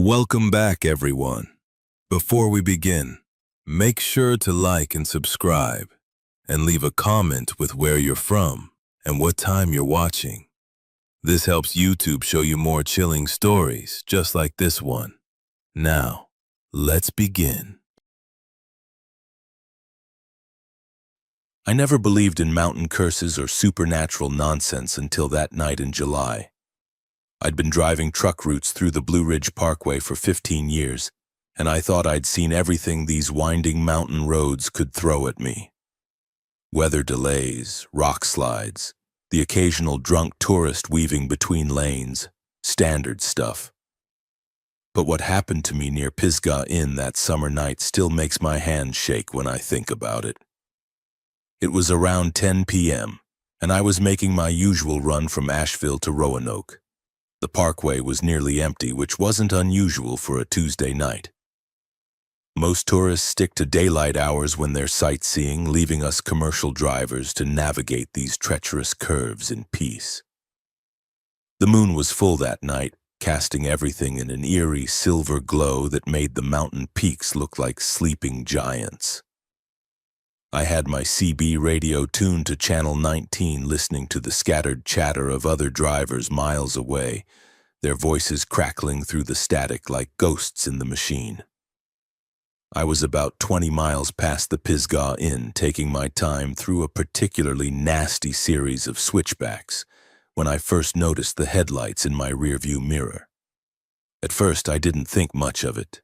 Welcome back, everyone. Before we begin, make sure to like and subscribe, and leave a comment with where you're from and what time you're watching. This helps YouTube show you more chilling stories just like this one. Now, let's begin. I never believed in mountain curses or supernatural nonsense until that night in July. I'd been driving truck routes through the Blue Ridge Parkway for 15 years, and I thought I'd seen everything these winding mountain roads could throw at me. Weather delays, rock slides, the occasional drunk tourist weaving between lanes, standard stuff. But what happened to me near Pisgah Inn that summer night still makes my hands shake when I think about it. It was around 10 p.m., and I was making my usual run from Asheville to Roanoke. The parkway was nearly empty, which wasn't unusual for a Tuesday night. Most tourists stick to daylight hours when they're sightseeing, leaving us commercial drivers to navigate these treacherous curves in peace. The moon was full that night, casting everything in an eerie silver glow that made the mountain peaks look like sleeping giants. I had my CB radio tuned to channel 19, listening to the scattered chatter of other drivers miles away, their voices crackling through the static like ghosts in the machine. I was about 20 miles past the Pisgah Inn, taking my time through a particularly nasty series of switchbacks, when I first noticed the headlights in my rearview mirror. At first, I didn't think much of it.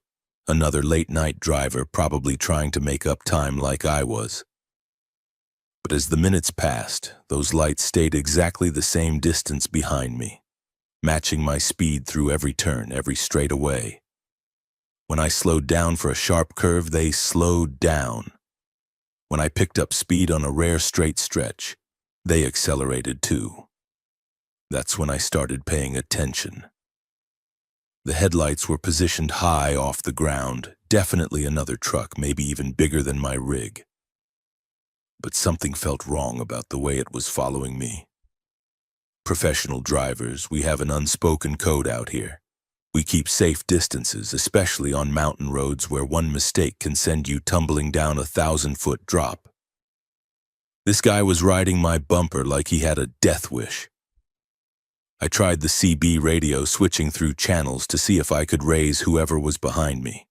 Another late-night driver probably trying to make up time like I was. But as the minutes passed, those lights stayed exactly the same distance behind me, matching my speed through every turn, every straightaway. When I slowed down for a sharp curve, they slowed down. When I picked up speed on a rare straight stretch, they accelerated too. That's when I started paying attention. The headlights were positioned high off the ground, definitely another truck, maybe even bigger than my rig. But something felt wrong about the way it was following me. Professional drivers, we have an unspoken code out here. We keep safe distances, especially on mountain roads where one mistake can send you tumbling down a 1,000-foot drop. This guy was riding my bumper like he had a death wish. I tried the CB radio, switching through channels to see if I could raise whoever was behind me.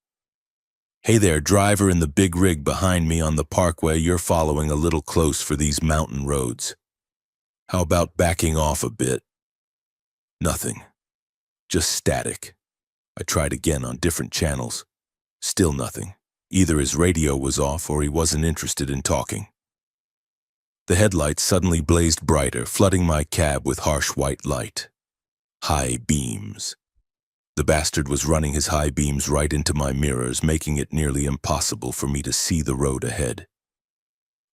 "Hey there, driver in the big rig behind me on the parkway, you're following a little close for these mountain roads. How about backing off a bit?" Nothing. Just static. I tried again on different channels. Still nothing. Either his radio was off or he wasn't interested in talking. The headlights suddenly blazed brighter, flooding my cab with harsh white light. High beams. The bastard was running his high beams right into my mirrors, making it nearly impossible for me to see the road ahead.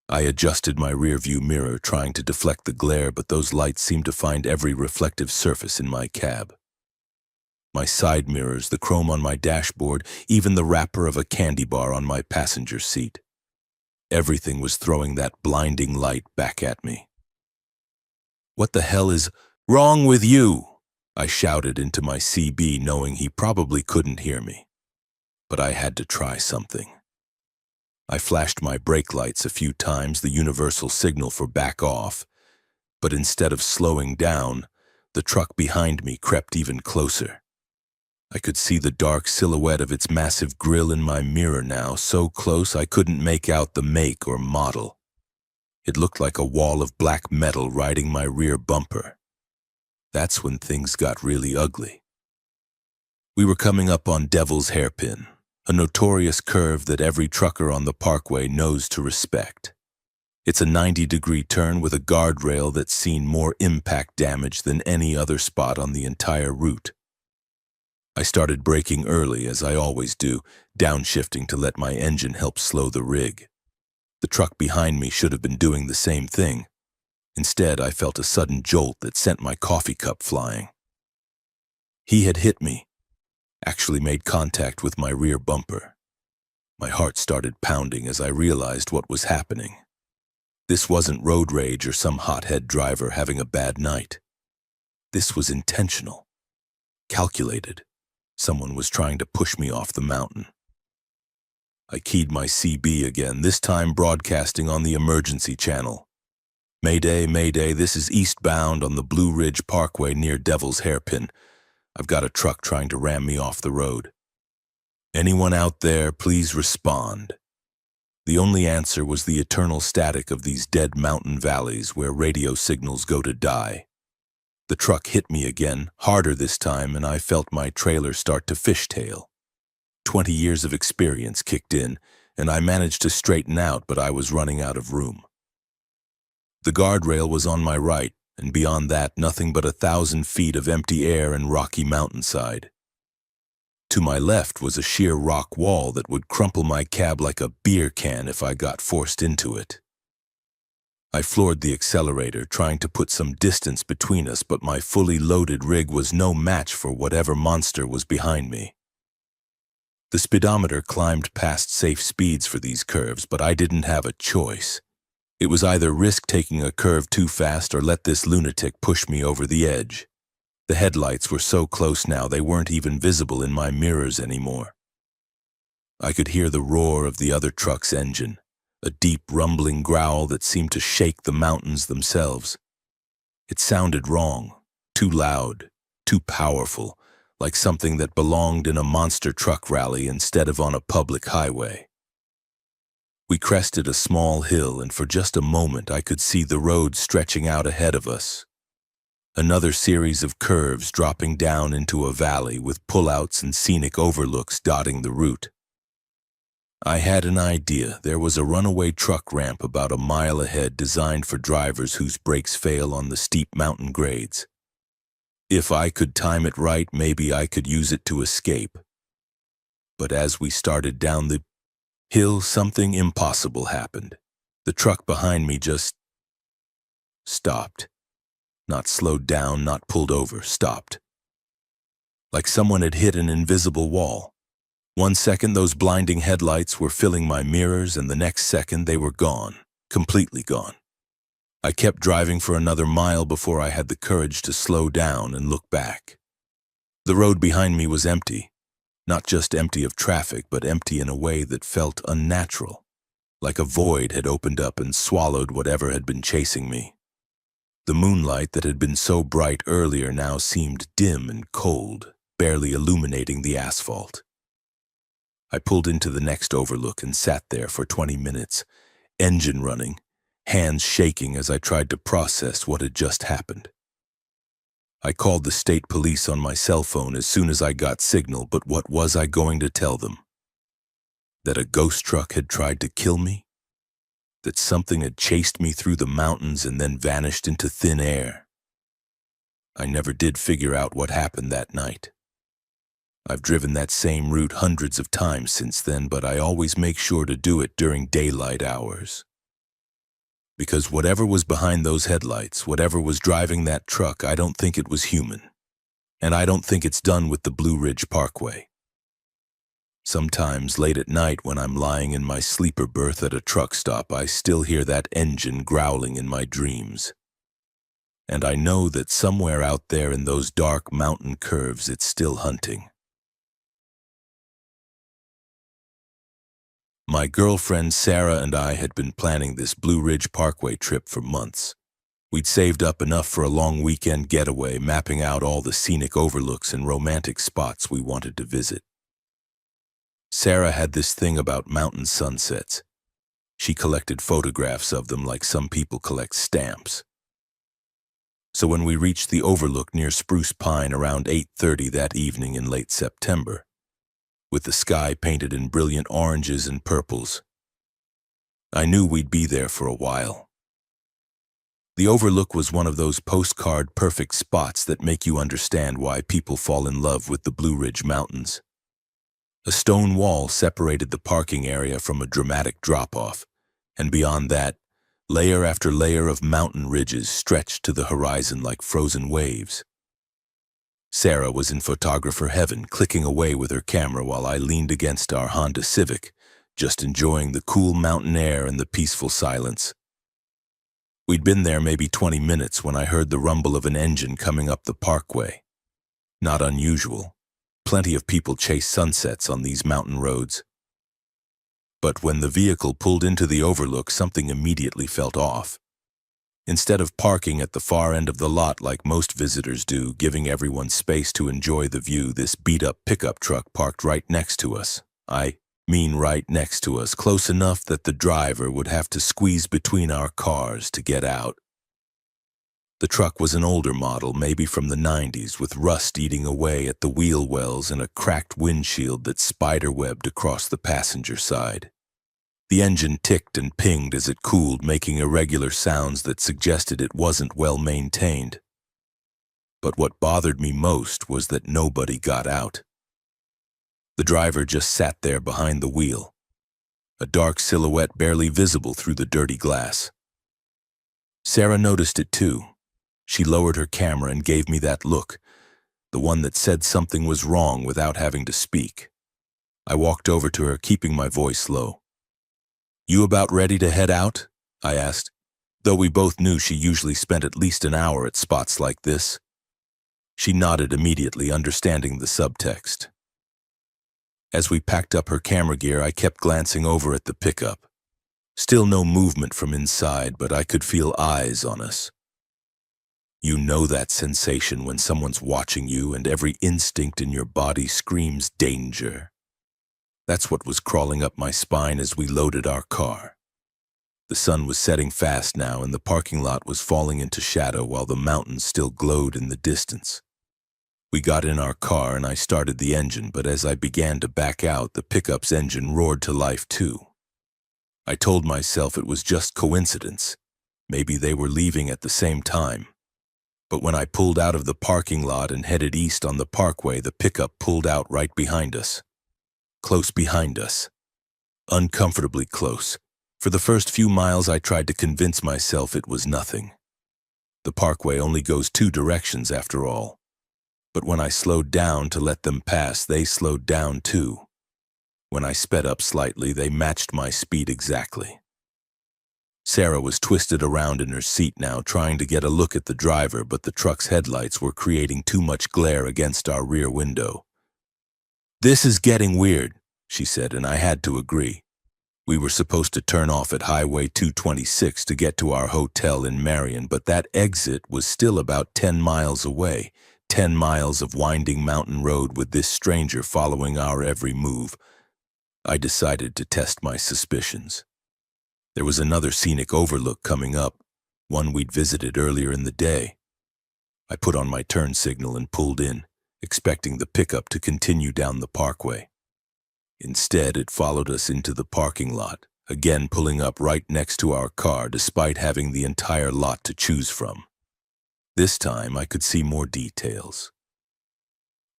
I adjusted my rearview mirror, trying to deflect the glare, but those lights seemed to find every reflective surface in my cab. My side mirrors, the chrome on my dashboard, even the wrapper of a candy bar on my passenger seat. Everything was throwing that blinding light back at me. "What the hell is wrong with you?" I shouted into my CB, knowing he probably couldn't hear me. But I had to try something. I flashed my brake lights a few times, the universal signal for back off, but instead of slowing down, the truck behind me crept even closer. I could see the dark silhouette of its massive grille in my mirror now, so close I couldn't make out the make or model. It looked like a wall of black metal riding my rear bumper. That's when things got really ugly. We were coming up on Devil's Hairpin, a notorious curve that every trucker on the parkway knows to respect. It's a 90-degree turn with a guardrail that's seen more impact damage than any other spot on the entire route. I started braking early, as I always do, downshifting to let my engine help slow the rig. The truck behind me should have been doing the same thing. Instead, I felt a sudden jolt that sent my coffee cup flying. He had hit me, actually made contact with my rear bumper. My heart started pounding as I realized what was happening. This wasn't road rage or some hothead driver having a bad night. This was intentional, calculated. Someone was trying to push me off the mountain. I keyed my CB again, this time broadcasting on the emergency channel. Mayday, Mayday, this is eastbound on the Blue Ridge Parkway near Devil's Hairpin. I've got a truck trying to ram me off the road. Anyone out there, please respond. The only answer was the eternal static of these dead mountain valleys where radio signals go to die. The truck hit me again, harder this time, and I felt my trailer start to fishtail. 20 years of experience kicked in, and I managed to straighten out, but I was running out of room. The guardrail was on my right, and beyond that, nothing but 1,000 feet of empty air and rocky mountainside. To my left was a sheer rock wall that would crumple my cab like a beer can if I got forced into it. I floored the accelerator, trying to put some distance between us, but my fully loaded rig was no match for whatever monster was behind me. The speedometer climbed past safe speeds for these curves, but I didn't have a choice. It was either risk taking a curve too fast or let this lunatic push me over the edge. The headlights were so close now they weren't even visible in my mirrors anymore. I could hear the roar of the other truck's engine, a deep rumbling growl that seemed to shake the mountains themselves. It sounded wrong, too loud, too powerful, like something that belonged in a monster truck rally instead of on a public highway. We crested a small hill, and for just a moment I could see the road stretching out ahead of us. Another series of curves dropping down into a valley with pullouts and scenic overlooks dotting the route. I had an idea. There was a runaway truck ramp about a mile ahead designed for drivers whose brakes fail on the steep mountain grades. If I could time it right, maybe I could use it to escape. But as we started down the hill, something impossible happened. The truck behind me just stopped. Not slowed down, not pulled over, stopped. Like someone had hit an invisible wall. 1 second those blinding headlights were filling my mirrors, and the next second they were gone, completely gone. I kept driving for another mile before I had the courage to slow down and look back. The road behind me was empty. Not just empty of traffic, but empty in a way that felt unnatural, like a void had opened up and swallowed whatever had been chasing me. The moonlight that had been so bright earlier now seemed dim and cold, barely illuminating the asphalt. I pulled into the next overlook and sat there for 20 minutes, engine running, hands shaking as I tried to process what had just happened. I called the state police on my cell phone as soon as I got signal, but what was I going to tell them? That a ghost truck had tried to kill me? That something had chased me through the mountains and then vanished into thin air? I never did figure out what happened that night. I've driven that same route hundreds of times since then, but I always make sure to do it during daylight hours. Because whatever was behind those headlights, whatever was driving that truck, I don't think it was human. And I don't think it's done with the Blue Ridge Parkway. Sometimes late at night when I'm lying in my sleeper berth at a truck stop, I still hear that engine growling in my dreams. And I know that somewhere out there in those dark mountain curves, it's still hunting. My girlfriend Sarah and I had been planning this Blue Ridge Parkway trip for months. We'd saved up enough for a long weekend getaway, mapping out all the scenic overlooks and romantic spots we wanted to visit. Sarah had this thing about mountain sunsets. She collected photographs of them like some people collect stamps. So when we reached the overlook near Spruce Pine around 8:30 that evening in late September, with the sky painted in brilliant oranges and purples, I knew we'd be there for a while. The overlook was one of those postcard perfect spots that make you understand why people fall in love with the Blue Ridge Mountains. A stone wall separated the parking area from a dramatic drop-off, and beyond that, layer after layer of mountain ridges stretched to the horizon like frozen waves. Sarah was in photographer heaven, clicking away with her camera while I leaned against our Honda Civic, just enjoying the cool mountain air and the peaceful silence. We'd been there maybe 20 minutes when I heard the rumble of an engine coming up the parkway. Not unusual. plenty of people chase sunsets on these mountain roads. But when the vehicle pulled into the overlook, something immediately felt off. Instead of parking at the far end of the lot like most visitors do, giving everyone space to enjoy the view, this beat-up pickup truck parked right next to us. I mean right next to us, close enough that the driver would have to squeeze between our cars to get out. The truck was an older model, maybe from the 90s, with rust eating away at the wheel wells and a cracked windshield that spiderwebbed across the passenger side. The engine ticked and pinged as it cooled, making irregular sounds that suggested it wasn't well maintained. But what bothered me most was that nobody got out. The driver just sat there behind the wheel, a dark silhouette barely visible through the dirty glass. Sarah noticed it too. She lowered her camera and gave me that look, the one that said something was wrong without having to speak. I walked over to her, keeping my voice low. "You about ready to head out?" I asked, though we both knew she usually spent at least an hour at spots like this. She nodded immediately, understanding the subtext. As we packed up her camera gear, I kept glancing over at the pickup. Still no movement from inside, but I could feel eyes on us. You know that sensation when someone's watching you and every instinct in your body screams danger. That's what was crawling up my spine as we loaded our car. The sun was setting fast now, and the parking lot was falling into shadow while the mountains still glowed in the distance. We got in our car and I started the engine, but as I began to back out, the pickup's engine roared to life too. I told myself it was just coincidence. Maybe they were leaving at the same time. But when I pulled out of the parking lot and headed east on the parkway, the pickup pulled out right behind us. Close behind us. Uncomfortably close. For the first few miles, I tried to convince myself it was nothing. The parkway only goes two directions after all. But when I slowed down to let them pass, they slowed down too. When I sped up slightly, they matched my speed exactly. Sarah was twisted around in her seat now, trying to get a look at the driver, but the truck's headlights were creating too much glare against our rear window. "This is getting weird," she said, and I had to agree. We were supposed to turn off at Highway 226 to get to our hotel in Marion, but that exit was still about 10 miles away, 10 miles of winding mountain road with this stranger following our every move. I decided to test my suspicions. There was another scenic overlook coming up, one we'd visited earlier in the day. I put on my turn signal and pulled in, expecting the pickup to continue down the parkway. Instead, it followed us into the parking lot, again pulling up right next to our car despite having the entire lot to choose from. This time, I could see more details.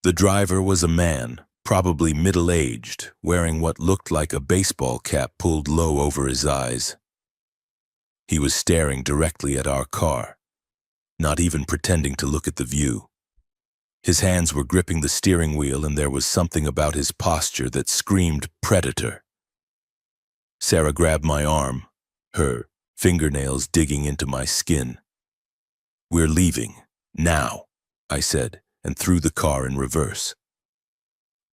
The driver was a man, probably middle-aged, wearing what looked like a baseball cap pulled low over his eyes. He was staring directly at our car, not even pretending to look at the view. His hands were gripping the steering wheel, and there was something about his posture that screamed predator. Sarah grabbed my arm, her fingernails digging into my skin. "We're leaving, now," I said, and threw the car in reverse.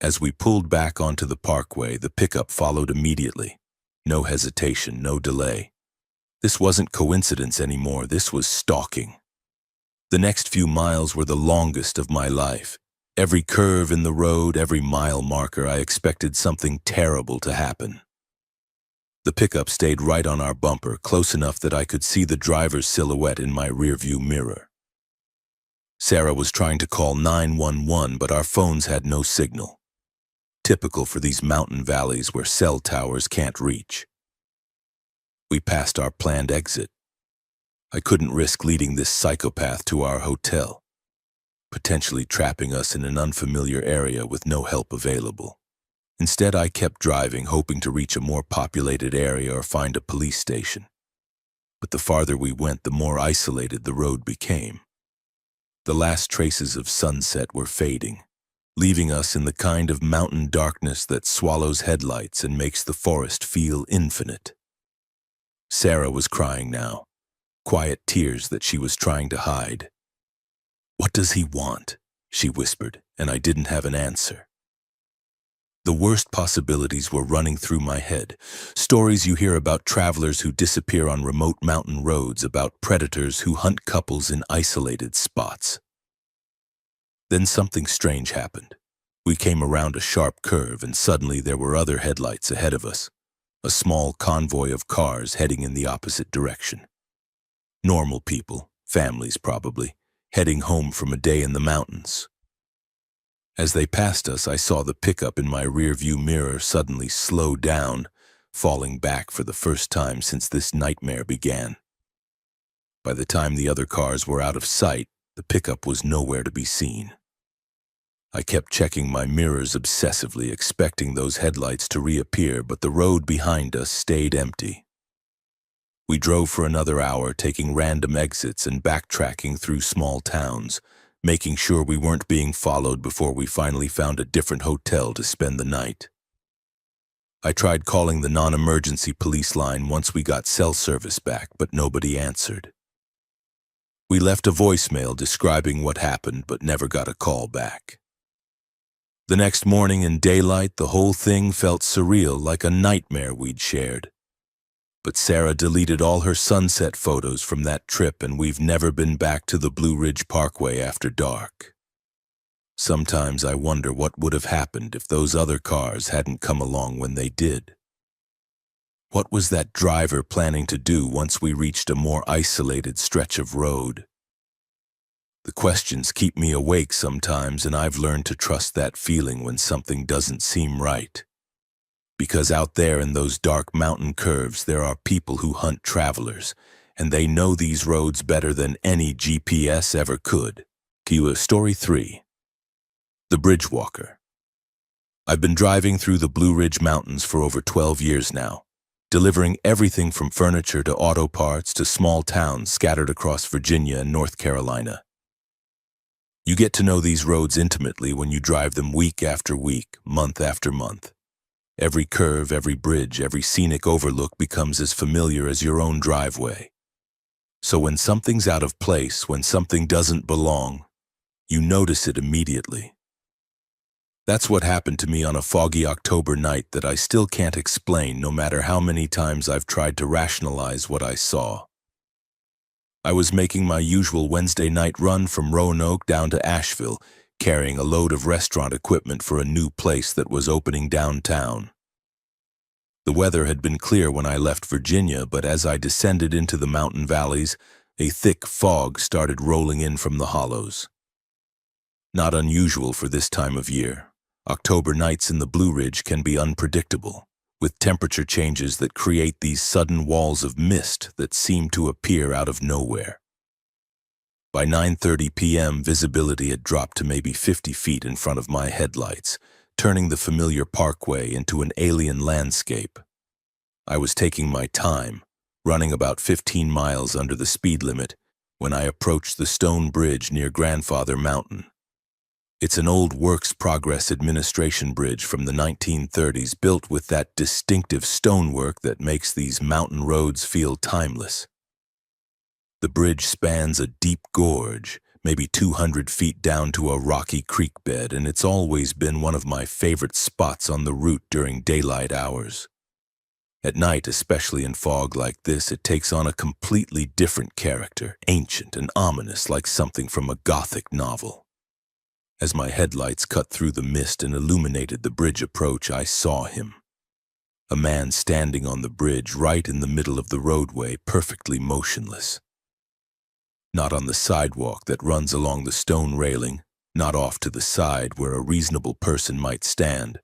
As we pulled back onto the parkway, the pickup followed immediately. No hesitation, no delay. This wasn't coincidence anymore, this was stalking. The next few miles were the longest of my life. Every curve in the road, every mile marker, I expected something terrible to happen. The pickup stayed right on our bumper, close enough that I could see the driver's silhouette in my rearview mirror. Sarah was trying to call 911, but our phones had no signal. Typical for these mountain valleys where cell towers can't reach. We passed our planned exit. I couldn't risk leading this psychopath to our hotel, potentially trapping us in an unfamiliar area with no help available. Instead, I kept driving, hoping to reach a more populated area or find a police station. But the farther we went, the more isolated the road became. The last traces of sunset were fading, leaving us in the kind of mountain darkness that swallows headlights and makes the forest feel infinite. Sarah was crying now, quiet tears that she was trying to hide. "What does he want?" she whispered, and I didn't have an answer. The worst possibilities were running through my head. Stories you hear about travelers who disappear on remote mountain roads, about predators who hunt couples in isolated spots. Then something strange happened. We came around a sharp curve and suddenly there were other headlights ahead of us. A small convoy of cars heading in the opposite direction. Normal people, families probably, heading home from a day in the mountains. As they passed us, I saw the pickup in my rearview mirror suddenly slow down, falling back for the first time since this nightmare began. By the time the other cars were out of sight, the pickup was nowhere to be seen. I kept checking my mirrors obsessively, expecting those headlights to reappear, but the road behind us stayed empty. We drove for another hour, taking random exits and backtracking through small towns, making sure we weren't being followed before we finally found a different hotel to spend the night. I tried calling the non-emergency police line once we got cell service back, but nobody answered. We left a voicemail describing what happened, but never got a call back. The next morning in daylight, the whole thing felt surreal, like a nightmare we'd shared. But Sarah deleted all her sunset photos from that trip, and we've never been back to the Blue Ridge Parkway after dark. Sometimes I wonder what would have happened if those other cars hadn't come along when they did. What was that driver planning to do once we reached a more isolated stretch of road? The questions keep me awake sometimes, and I've learned to trust that feeling when something doesn't seem right. Because out there in those dark mountain curves, there are people who hunt travelers, and they know these roads better than any GPS ever could. Story 3. The Bridge Walker. I've been driving through the Blue Ridge Mountains for over 12 years now, delivering everything from furniture to auto parts to small towns scattered across Virginia and North Carolina. You get to know these roads intimately when you drive them week after week, month after month. Every curve, every bridge, every scenic overlook becomes as familiar as your own driveway. So when something's out of place, when something doesn't belong, you notice it immediately. That's what happened to me on a foggy October night that I still can't explain, no matter how many times I've tried to rationalize what I saw. I was making my usual Wednesday night run from Roanoke down to Asheville, carrying a load of restaurant equipment for a new place that was opening downtown. The weather had been clear when I left Virginia, but as I descended into the mountain valleys, a thick fog started rolling in from the hollows. Not unusual for this time of year. October nights in the Blue Ridge can be unpredictable, with temperature changes that create these sudden walls of mist that seem to appear out of nowhere. By 9:30 p.m., visibility had dropped to maybe 50 feet in front of my headlights, turning the familiar parkway into an alien landscape. I was taking my time, running about 15 miles under the speed limit, when I approached the stone bridge near Grandfather Mountain. It's an old Works Progress Administration bridge from the 1930s, built with that distinctive stonework that makes these mountain roads feel timeless. The bridge spans a deep gorge, maybe 200 feet down to a rocky creek bed, and it's always been one of my favorite spots on the route during daylight hours. At night, especially in fog like this, it takes on a completely different character, ancient and ominous, like something from a Gothic novel. As my headlights cut through the mist and illuminated the bridge approach, I saw him. A man standing on the bridge right in the middle of the roadway, perfectly motionless. Not on the sidewalk that runs along the stone railing, not off to the side where a reasonable person might stand,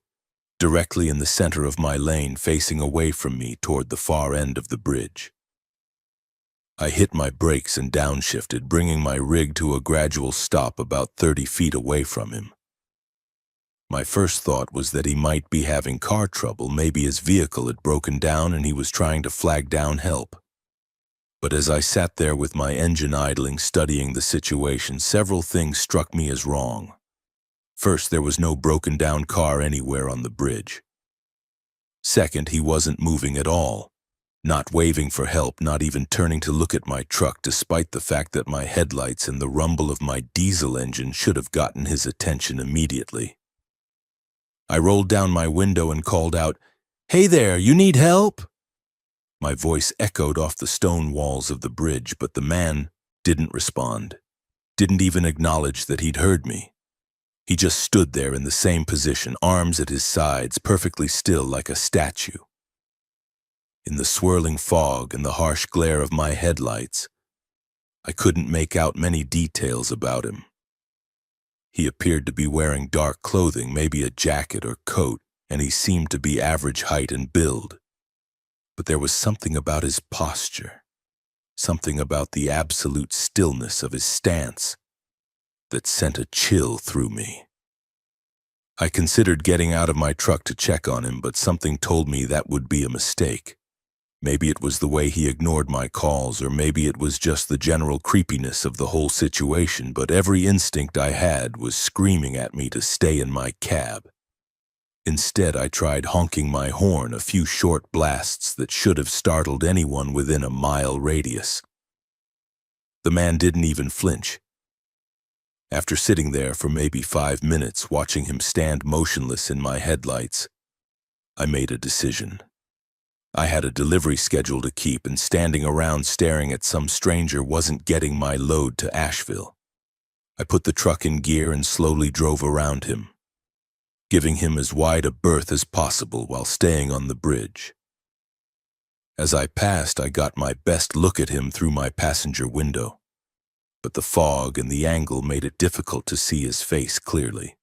directly in the center of my lane, facing away from me toward the far end of the bridge. I hit my brakes and downshifted, bringing my rig to a gradual stop about 30 feet away from him. My first thought was that he might be having car trouble, maybe his vehicle had broken down and he was trying to flag down help. But as I sat there with my engine idling, studying the situation, several things struck me as wrong. First, there was no broken down car anywhere on the bridge. Second, he wasn't moving at all, not waving for help, not even turning to look at my truck, despite the fact that my headlights and the rumble of my diesel engine should have gotten his attention immediately. I rolled down my window and called out, "Hey there, you need help?" My voice echoed off the stone walls of the bridge, but the man didn't respond, didn't even acknowledge that he'd heard me. He just stood there in the same position, arms at his sides, perfectly still like a statue. In the swirling fog and the harsh glare of my headlights, I couldn't make out many details about him. He appeared to be wearing dark clothing, maybe a jacket or coat, and he seemed to be average height and build. But there was something about his posture, something about the absolute stillness of his stance, that sent a chill through me. I considered getting out of my truck to check on him, but something told me that would be a mistake. Maybe it was the way he ignored my calls, or maybe it was just the general creepiness of the whole situation, but every instinct I had was screaming at me to stay in my cab. Instead, I tried honking my horn, a few short blasts that should have startled anyone within a mile radius. The man didn't even flinch. After sitting there for maybe 5 minutes, watching him stand motionless in my headlights, I made a decision. I had a delivery schedule to keep, and standing around staring at some stranger wasn't getting my load to Asheville. I put the truck in gear and slowly drove around him, giving him as wide a berth as possible while staying on the bridge. As I passed, I got my best look at him through my passenger window, but the fog and the angle made it difficult to see his face clearly.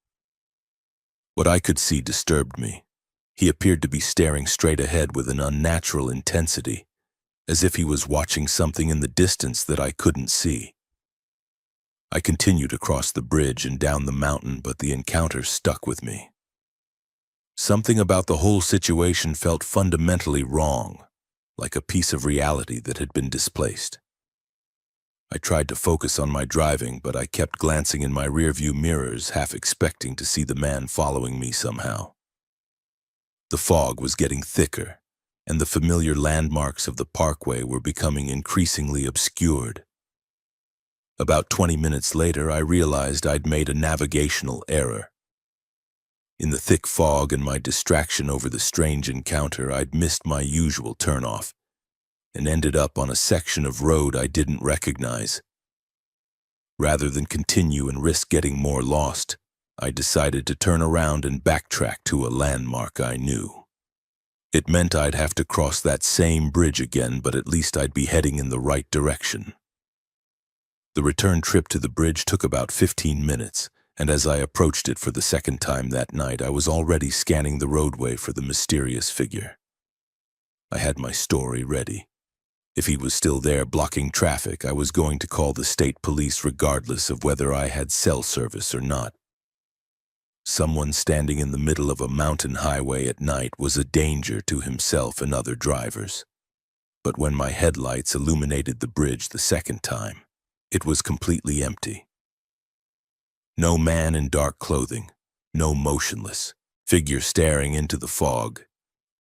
What I could see disturbed me. He appeared to be staring straight ahead with an unnatural intensity, as if he was watching something in the distance that I couldn't see. I continued across the bridge and down the mountain, but the encounter stuck with me. Something about the whole situation felt fundamentally wrong, like a piece of reality that had been displaced. I tried to focus on my driving, but I kept glancing in my rearview mirrors, half expecting to see the man following me somehow. The fog was getting thicker, and the familiar landmarks of the parkway were becoming increasingly obscured. About 20 minutes later, I realized I'd made a navigational error. In the thick fog and my distraction over the strange encounter, I'd missed my usual turnoff and ended up on a section of road I didn't recognize. Rather than continue and risk getting more lost, I decided to turn around and backtrack to a landmark I knew. It meant I'd have to cross that same bridge again, but at least I'd be heading in the right direction. The return trip to the bridge took about 15 minutes, and as I approached it for the second time that night, I was already scanning the roadway for the mysterious figure. I had my story ready. If he was still there blocking traffic, I was going to call the state police regardless of whether I had cell service or not. Someone standing in the middle of a mountain highway at night was a danger to himself and other drivers. But when my headlights illuminated the bridge the second time, it was completely empty. No man in dark clothing, no motionless figure staring into the fog,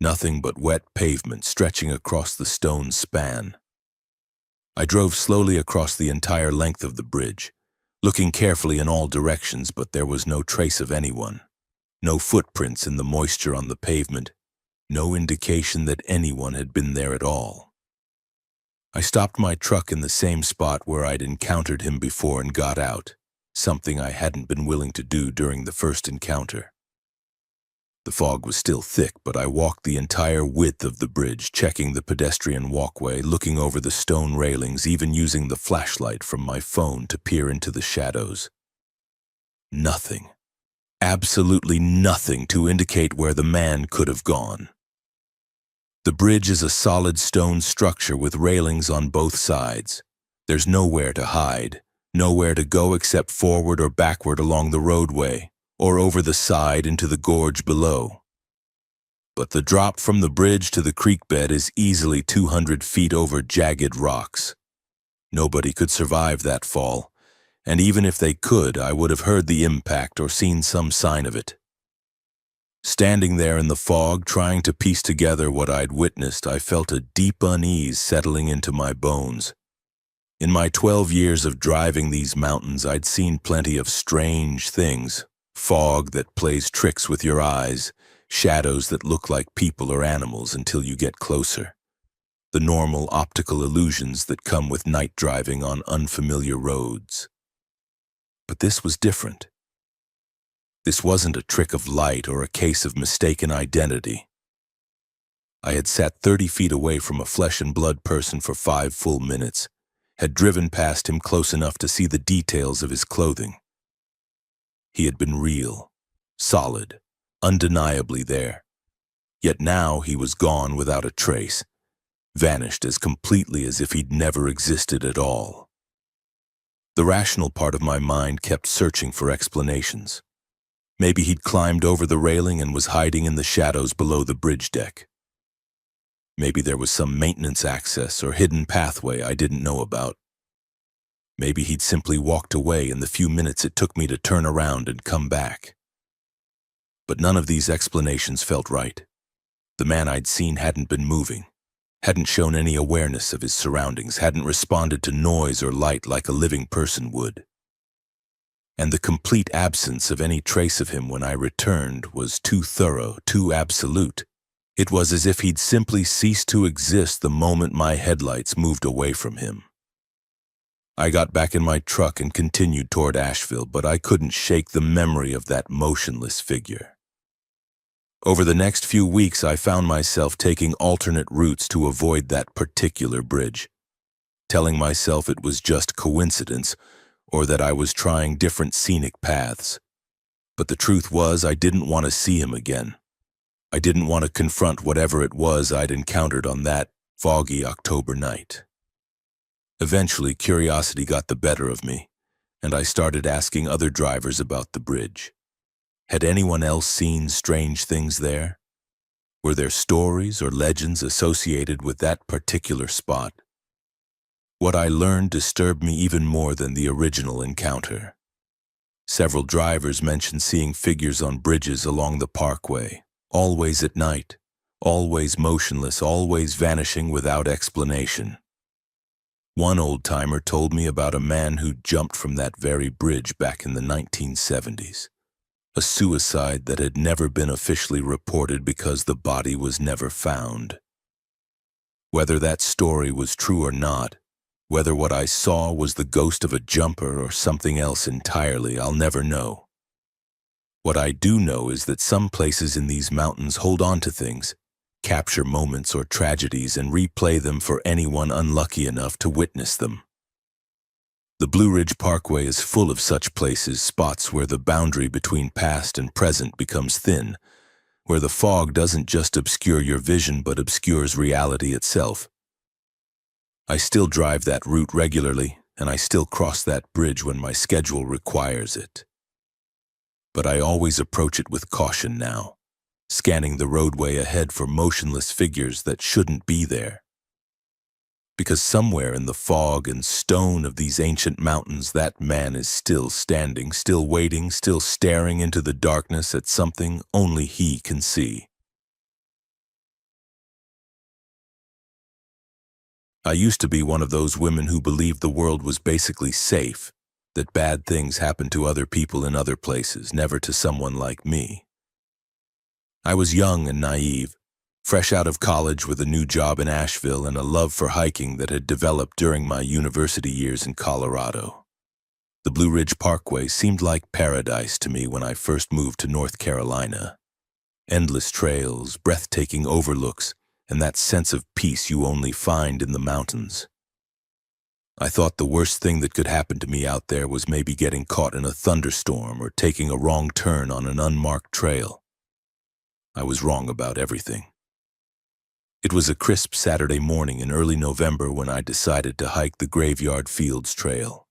nothing but wet pavement stretching across the stone span. I drove slowly across the entire length of the bridge, looking carefully in all directions, but there was no trace of anyone. No footprints in the moisture on the pavement, no indication that anyone had been there at all. I stopped my truck in the same spot where I'd encountered him before and got out, something I hadn't been willing to do during the first encounter. The fog was still thick, but I walked the entire width of the bridge, checking the pedestrian walkway, looking over the stone railings, even using the flashlight from my phone to peer into the shadows. Nothing. Absolutely nothing to indicate where the man could have gone. The bridge is a solid stone structure with railings on both sides. There's nowhere to hide, nowhere to go except forward or backward along the roadway, or over the side into the gorge below. But the drop from the bridge to the creek bed is easily 200 feet over jagged rocks. Nobody could survive that fall, and even if they could, I would have heard the impact or seen some sign of it. Standing there in the fog, trying to piece together what I'd witnessed, I felt a deep unease settling into my bones. In my 12 years of driving these mountains, I'd seen plenty of strange things, Fog that plays tricks with your eyes, shadows that look like people or animals until you get closer. The normal optical illusions that come with night driving on unfamiliar roads. But this was different. This wasn't a trick of light or a case of mistaken identity. I had sat 30 feet away from a flesh and blood person for 5 full minutes, had driven past him close enough to see the details of his clothing. He had been real, solid, undeniably there. Yet now he was gone without a trace, vanished as completely as if he'd never existed at all. The rational part of my mind kept searching for explanations. Maybe he'd climbed over the railing and was hiding in the shadows below the bridge deck. Maybe there was some maintenance access or hidden pathway I didn't know about. Maybe he'd simply walked away in the few minutes it took me to turn around and come back. But none of these explanations felt right. The man I'd seen hadn't been moving, hadn't shown any awareness of his surroundings, hadn't responded to noise or light like a living person would. And the complete absence of any trace of him when I returned was too thorough, too absolute. It was as if he'd simply ceased to exist the moment my headlights moved away from him. I got back in my truck and continued toward Asheville, but I couldn't shake the memory of that motionless figure. Over the next few weeks, I found myself taking alternate routes to avoid that particular bridge, telling myself it was just coincidence or that I was trying different scenic paths. But the truth was, I didn't want to see him again. I didn't want to confront whatever it was I'd encountered on that foggy October night. Eventually, curiosity got the better of me, and I started asking other drivers about the bridge. Had anyone else seen strange things there? Were there stories or legends associated with that particular spot? What I learned disturbed me even more than the original encounter. Several drivers mentioned seeing figures on bridges along the parkway, always at night, always motionless, always vanishing without explanation. One old-timer told me about a man who jumped from that very bridge back in the 1970s. A suicide that had never been officially reported because the body was never found. Whether that story was true or not, whether what I saw was the ghost of a jumper or something else entirely, I'll never know. What I do know is that some places in these mountains hold on to things, capture moments or tragedies and replay them for anyone unlucky enough to witness them. The Blue Ridge Parkway is full of such places, spots where the boundary between past and present becomes thin, where the fog doesn't just obscure your vision but obscures reality itself. I still drive that route regularly, and I still cross that bridge when my schedule requires it. But I always approach it with caution now, scanning the roadway ahead for motionless figures that shouldn't be there. Because somewhere in the fog and stone of these ancient mountains, that man is still standing, still waiting, still staring into the darkness at something only he can see. I used to be one of those women who believed the world was basically safe, that bad things happen to other people in other places, never to someone like me. I was young and naive, fresh out of college with a new job in Asheville and a love for hiking that had developed during my university years in Colorado. The Blue Ridge Parkway seemed like paradise to me when I first moved to North Carolina. Endless trails, breathtaking overlooks, and that sense of peace you only find in the mountains. I thought the worst thing that could happen to me out there was maybe getting caught in a thunderstorm or taking a wrong turn on an unmarked trail. I was wrong about everything. It was a crisp Saturday morning in early November when I decided to hike the Graveyard Fields Trail.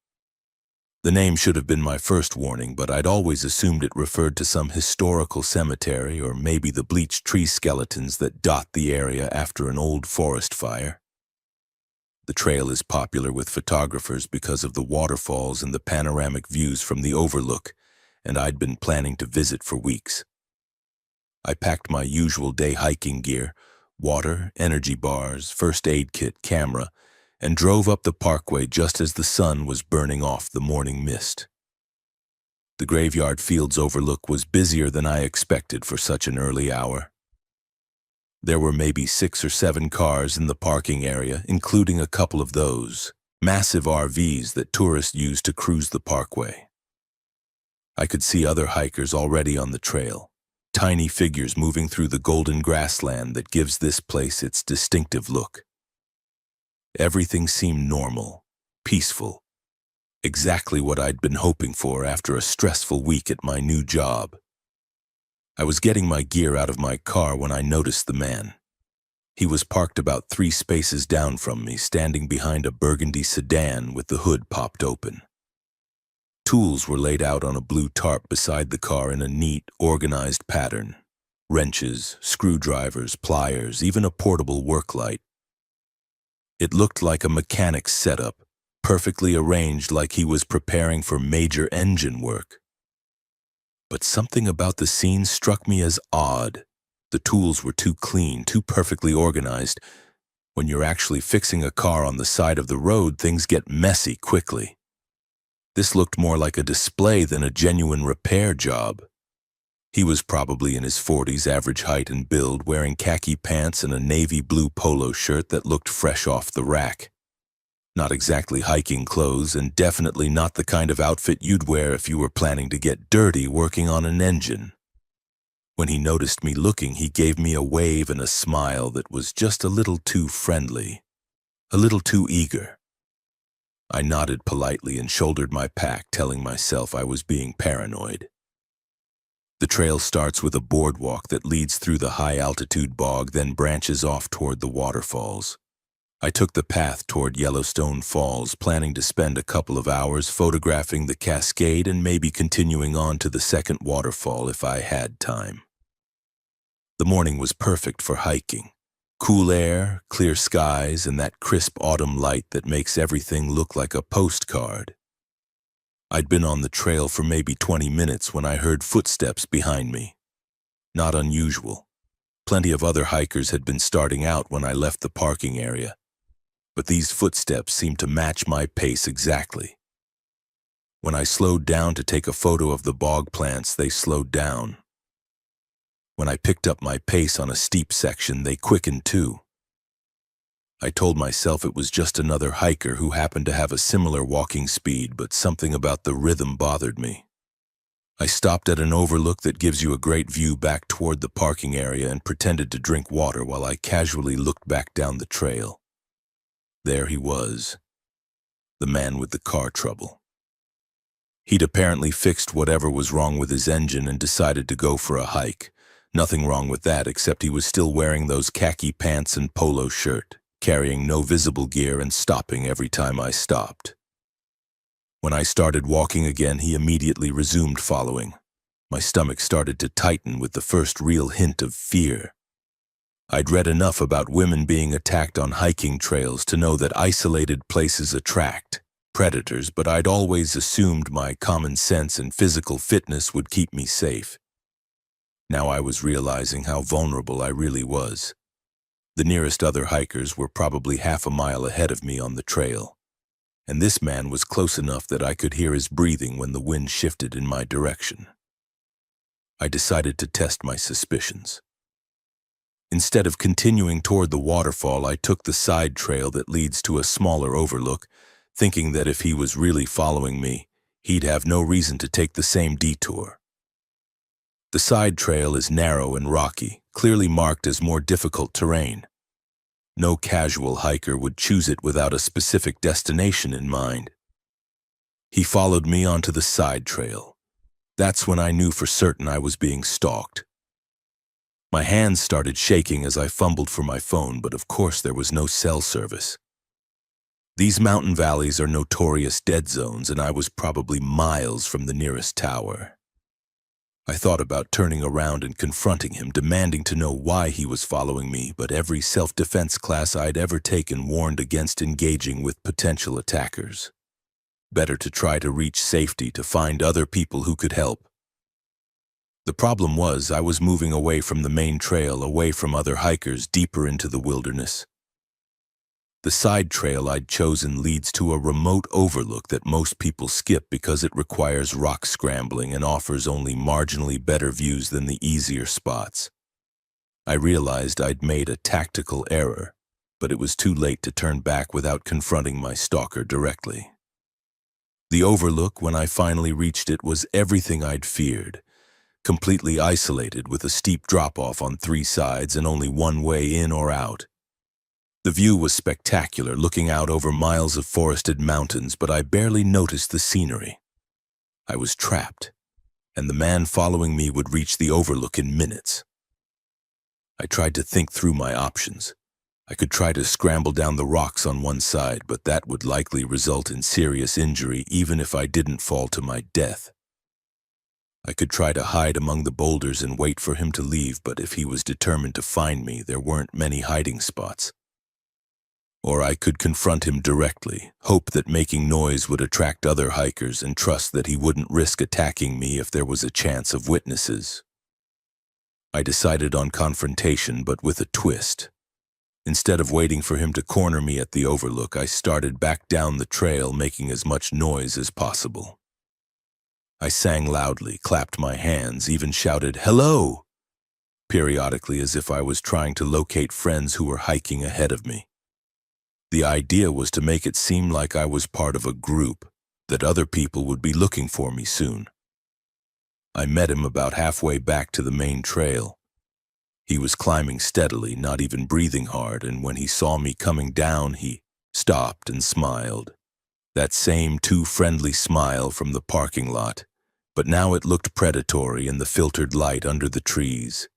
The name should have been my first warning, but I'd always assumed it referred to some historical cemetery or maybe the bleached tree skeletons that dot the area after an old forest fire. The trail is popular with photographers because of the waterfalls and the panoramic views from the overlook, and I'd been planning to visit for weeks. I packed my usual day hiking gear, water, energy bars, first aid kit, camera, and drove up the parkway just as the sun was burning off the morning mist. The graveyard field's overlook was busier than I expected for such an early hour. There were maybe 6 or 7 cars in the parking area, including a couple of those massive RVs that tourists use to cruise the parkway. I could see other hikers already on the trail, tiny figures moving through the golden grassland that gives this place its distinctive look. Everything seemed normal, peaceful, exactly what I'd been hoping for after a stressful week at my new job. I was getting my gear out of my car when I noticed the man. He was parked about 3 spaces down from me, standing behind a burgundy sedan with the hood popped open. Tools were laid out on a blue tarp beside the car in a neat, organized pattern. Wrenches, screwdrivers, pliers, even a portable work light. It looked like a mechanic's setup, perfectly arranged like he was preparing for major engine work. But something about the scene struck me as odd. The tools were too clean, too perfectly organized. When you're actually fixing a car on the side of the road, things get messy quickly. This looked more like a display than a genuine repair job. He was probably in his 40s, average height and build, wearing khaki pants and a navy blue polo shirt that looked fresh off the rack. Not exactly hiking clothes, and definitely not the kind of outfit you'd wear if you were planning to get dirty working on an engine. When he noticed me looking, he gave me a wave and a smile that was just a little too friendly, a little too eager. I nodded politely and shouldered my pack, telling myself I was being paranoid. The trail starts with a boardwalk that leads through the high-altitude bog, then branches off toward the waterfalls. I took the path toward Yellowstone Falls, planning to spend a couple of hours photographing the cascade and maybe continuing on to the second waterfall if I had time. The morning was perfect for hiking. Cool air, clear skies, and that crisp autumn light that makes everything look like a postcard. I'd been on the trail for maybe 20 minutes when I heard footsteps behind me. Not unusual. Plenty of other hikers had been starting out when I left the parking area, but these footsteps seemed to match my pace exactly. When I slowed down to take a photo of the bog plants, they slowed down. When I picked up my pace on a steep section, they quickened too. I told myself it was just another hiker who happened to have a similar walking speed, but something about the rhythm bothered me. I stopped at an overlook that gives you a great view back toward the parking area and pretended to drink water while I casually looked back down the trail. There he was, the man with the car trouble. He'd apparently fixed whatever was wrong with his engine and decided to go for a hike. Nothing wrong with that, except he was still wearing those khaki pants and polo shirt, carrying no visible gear and stopping every time I stopped. When I started walking again, he immediately resumed following. My stomach started to tighten with the first real hint of fear. I'd read enough about women being attacked on hiking trails to know that isolated places attract predators, but I'd always assumed my common sense and physical fitness would keep me safe. Now I was realizing how vulnerable I really was. The nearest other hikers were probably half a mile ahead of me on the trail, and this man was close enough that I could hear his breathing when the wind shifted in my direction. I decided to test my suspicions. Instead of continuing toward the waterfall, I took the side trail that leads to a smaller overlook, thinking that if he was really following me, he'd have no reason to take the same detour. The side trail is narrow and rocky, clearly marked as more difficult terrain. No casual hiker would choose it without a specific destination in mind. He followed me onto the side trail. That's when I knew for certain I was being stalked. My hands started shaking as I fumbled for my phone, but of course there was no cell service. These mountain valleys are notorious dead zones, and I was probably miles from the nearest tower. I thought about turning around and confronting him, demanding to know why he was following me, but every self-defense class I'd ever taken warned against engaging with potential attackers. Better to try to reach safety, to find other people who could help. The problem was I was moving away from the main trail, away from other hikers, deeper into the wilderness. The side trail I'd chosen leads to a remote overlook that most people skip because it requires rock scrambling and offers only marginally better views than the easier spots. I realized I'd made a tactical error, but it was too late to turn back without confronting my stalker directly. The overlook, when I finally reached it, was everything I'd feared, completely isolated with a steep drop-off on 3 sides and only one way in or out. The view was spectacular, looking out over miles of forested mountains, but I barely noticed the scenery. I was trapped, and the man following me would reach the overlook in minutes. I tried to think through my options. I could try to scramble down the rocks on one side, but that would likely result in serious injury even if I didn't fall to my death. I could try to hide among the boulders and wait for him to leave, but if he was determined to find me, there weren't many hiding spots. Or I could confront him directly, hope that making noise would attract other hikers, and trust that he wouldn't risk attacking me if there was a chance of witnesses. I decided on confrontation, but with a twist. Instead of waiting for him to corner me at the overlook, I started back down the trail, making as much noise as possible. I sang loudly, clapped my hands, even shouted, "Hello!" periodically, as if I was trying to locate friends who were hiking ahead of me. The idea was to make it seem like I was part of a group, that other people would be looking for me soon. I met him about halfway back to the main trail. He was climbing steadily, not even breathing hard, and when he saw me coming down, he stopped and smiled. That same too friendly smile from the parking lot, but now it looked predatory in the filtered light under the trees.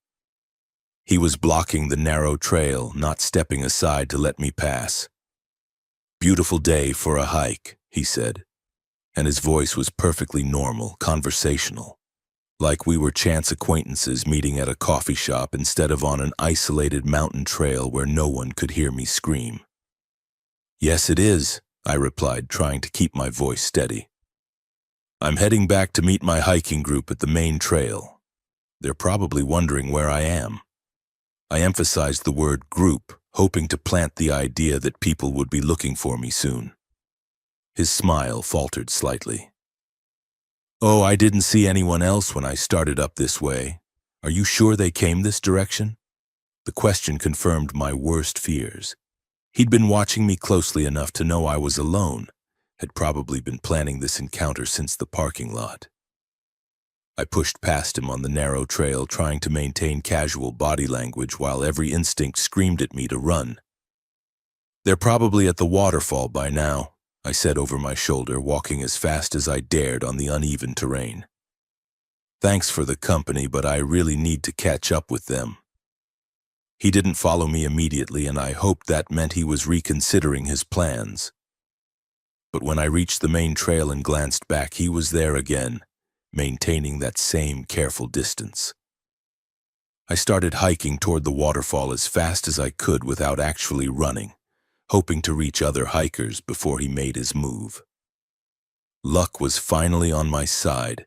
He was blocking the narrow trail, not stepping aside to let me pass. "Beautiful day for a hike," he said, and his voice was perfectly normal, conversational, like we were chance acquaintances meeting at a coffee shop instead of on an isolated mountain trail where no one could hear me scream. "Yes, it is," I replied, trying to keep my voice steady. "I'm heading back to meet my hiking group at the main trail. They're probably wondering where I am." I emphasized the word group, hoping to plant the idea that people would be looking for me soon. His smile faltered slightly. "Oh, I didn't see anyone else when I started up this way. Are you sure they came this direction?" The question confirmed my worst fears. He'd been watching me closely enough to know I was alone, had probably been planning this encounter since the parking lot. I pushed past him on the narrow trail, trying to maintain casual body language while every instinct screamed at me to run. "They're probably at the waterfall by now," I said over my shoulder, walking as fast as I dared on the uneven terrain. "Thanks for the company, but I really need to catch up with them." He didn't follow me immediately, and I hoped that meant he was reconsidering his plans. But when I reached the main trail and glanced back, he was there again, maintaining that same careful distance. I started hiking toward the waterfall as fast as I could without actually running, hoping to reach other hikers before he made his move. Luck was finally on my side.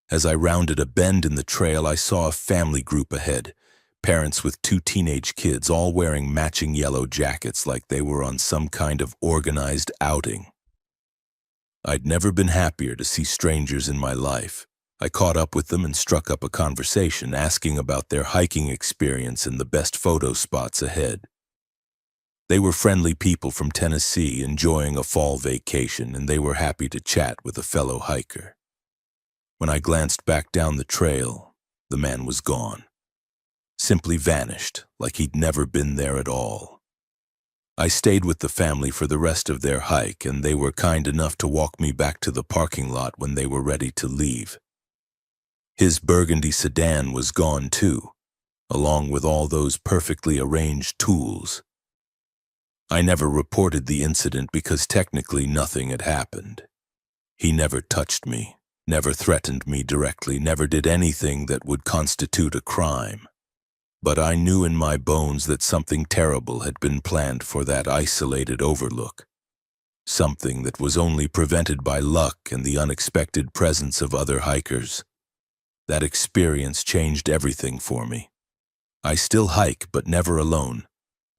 As I rounded a bend in the trail, I saw a family group ahead, parents with 2 teenage kids, all wearing matching yellow jackets like they were on some kind of organized outing. I'd never been happier to see strangers in my life. I caught up with them and struck up a conversation, asking about their hiking experience and the best photo spots ahead. They were friendly people from Tennessee enjoying a fall vacation, and they were happy to chat with a fellow hiker. When I glanced back down the trail, the man was gone. Simply vanished, like he'd never been there at all. I stayed with the family for the rest of their hike, and they were kind enough to walk me back to the parking lot when they were ready to leave. His burgundy sedan was gone too, along with all those perfectly arranged tools. I never reported the incident because technically nothing had happened. He never touched me, never threatened me directly, never did anything that would constitute a crime. But I knew in my bones that something terrible had been planned for that isolated overlook. Something that was only prevented by luck and the unexpected presence of other hikers. That experience changed everything for me. I still hike, but never alone.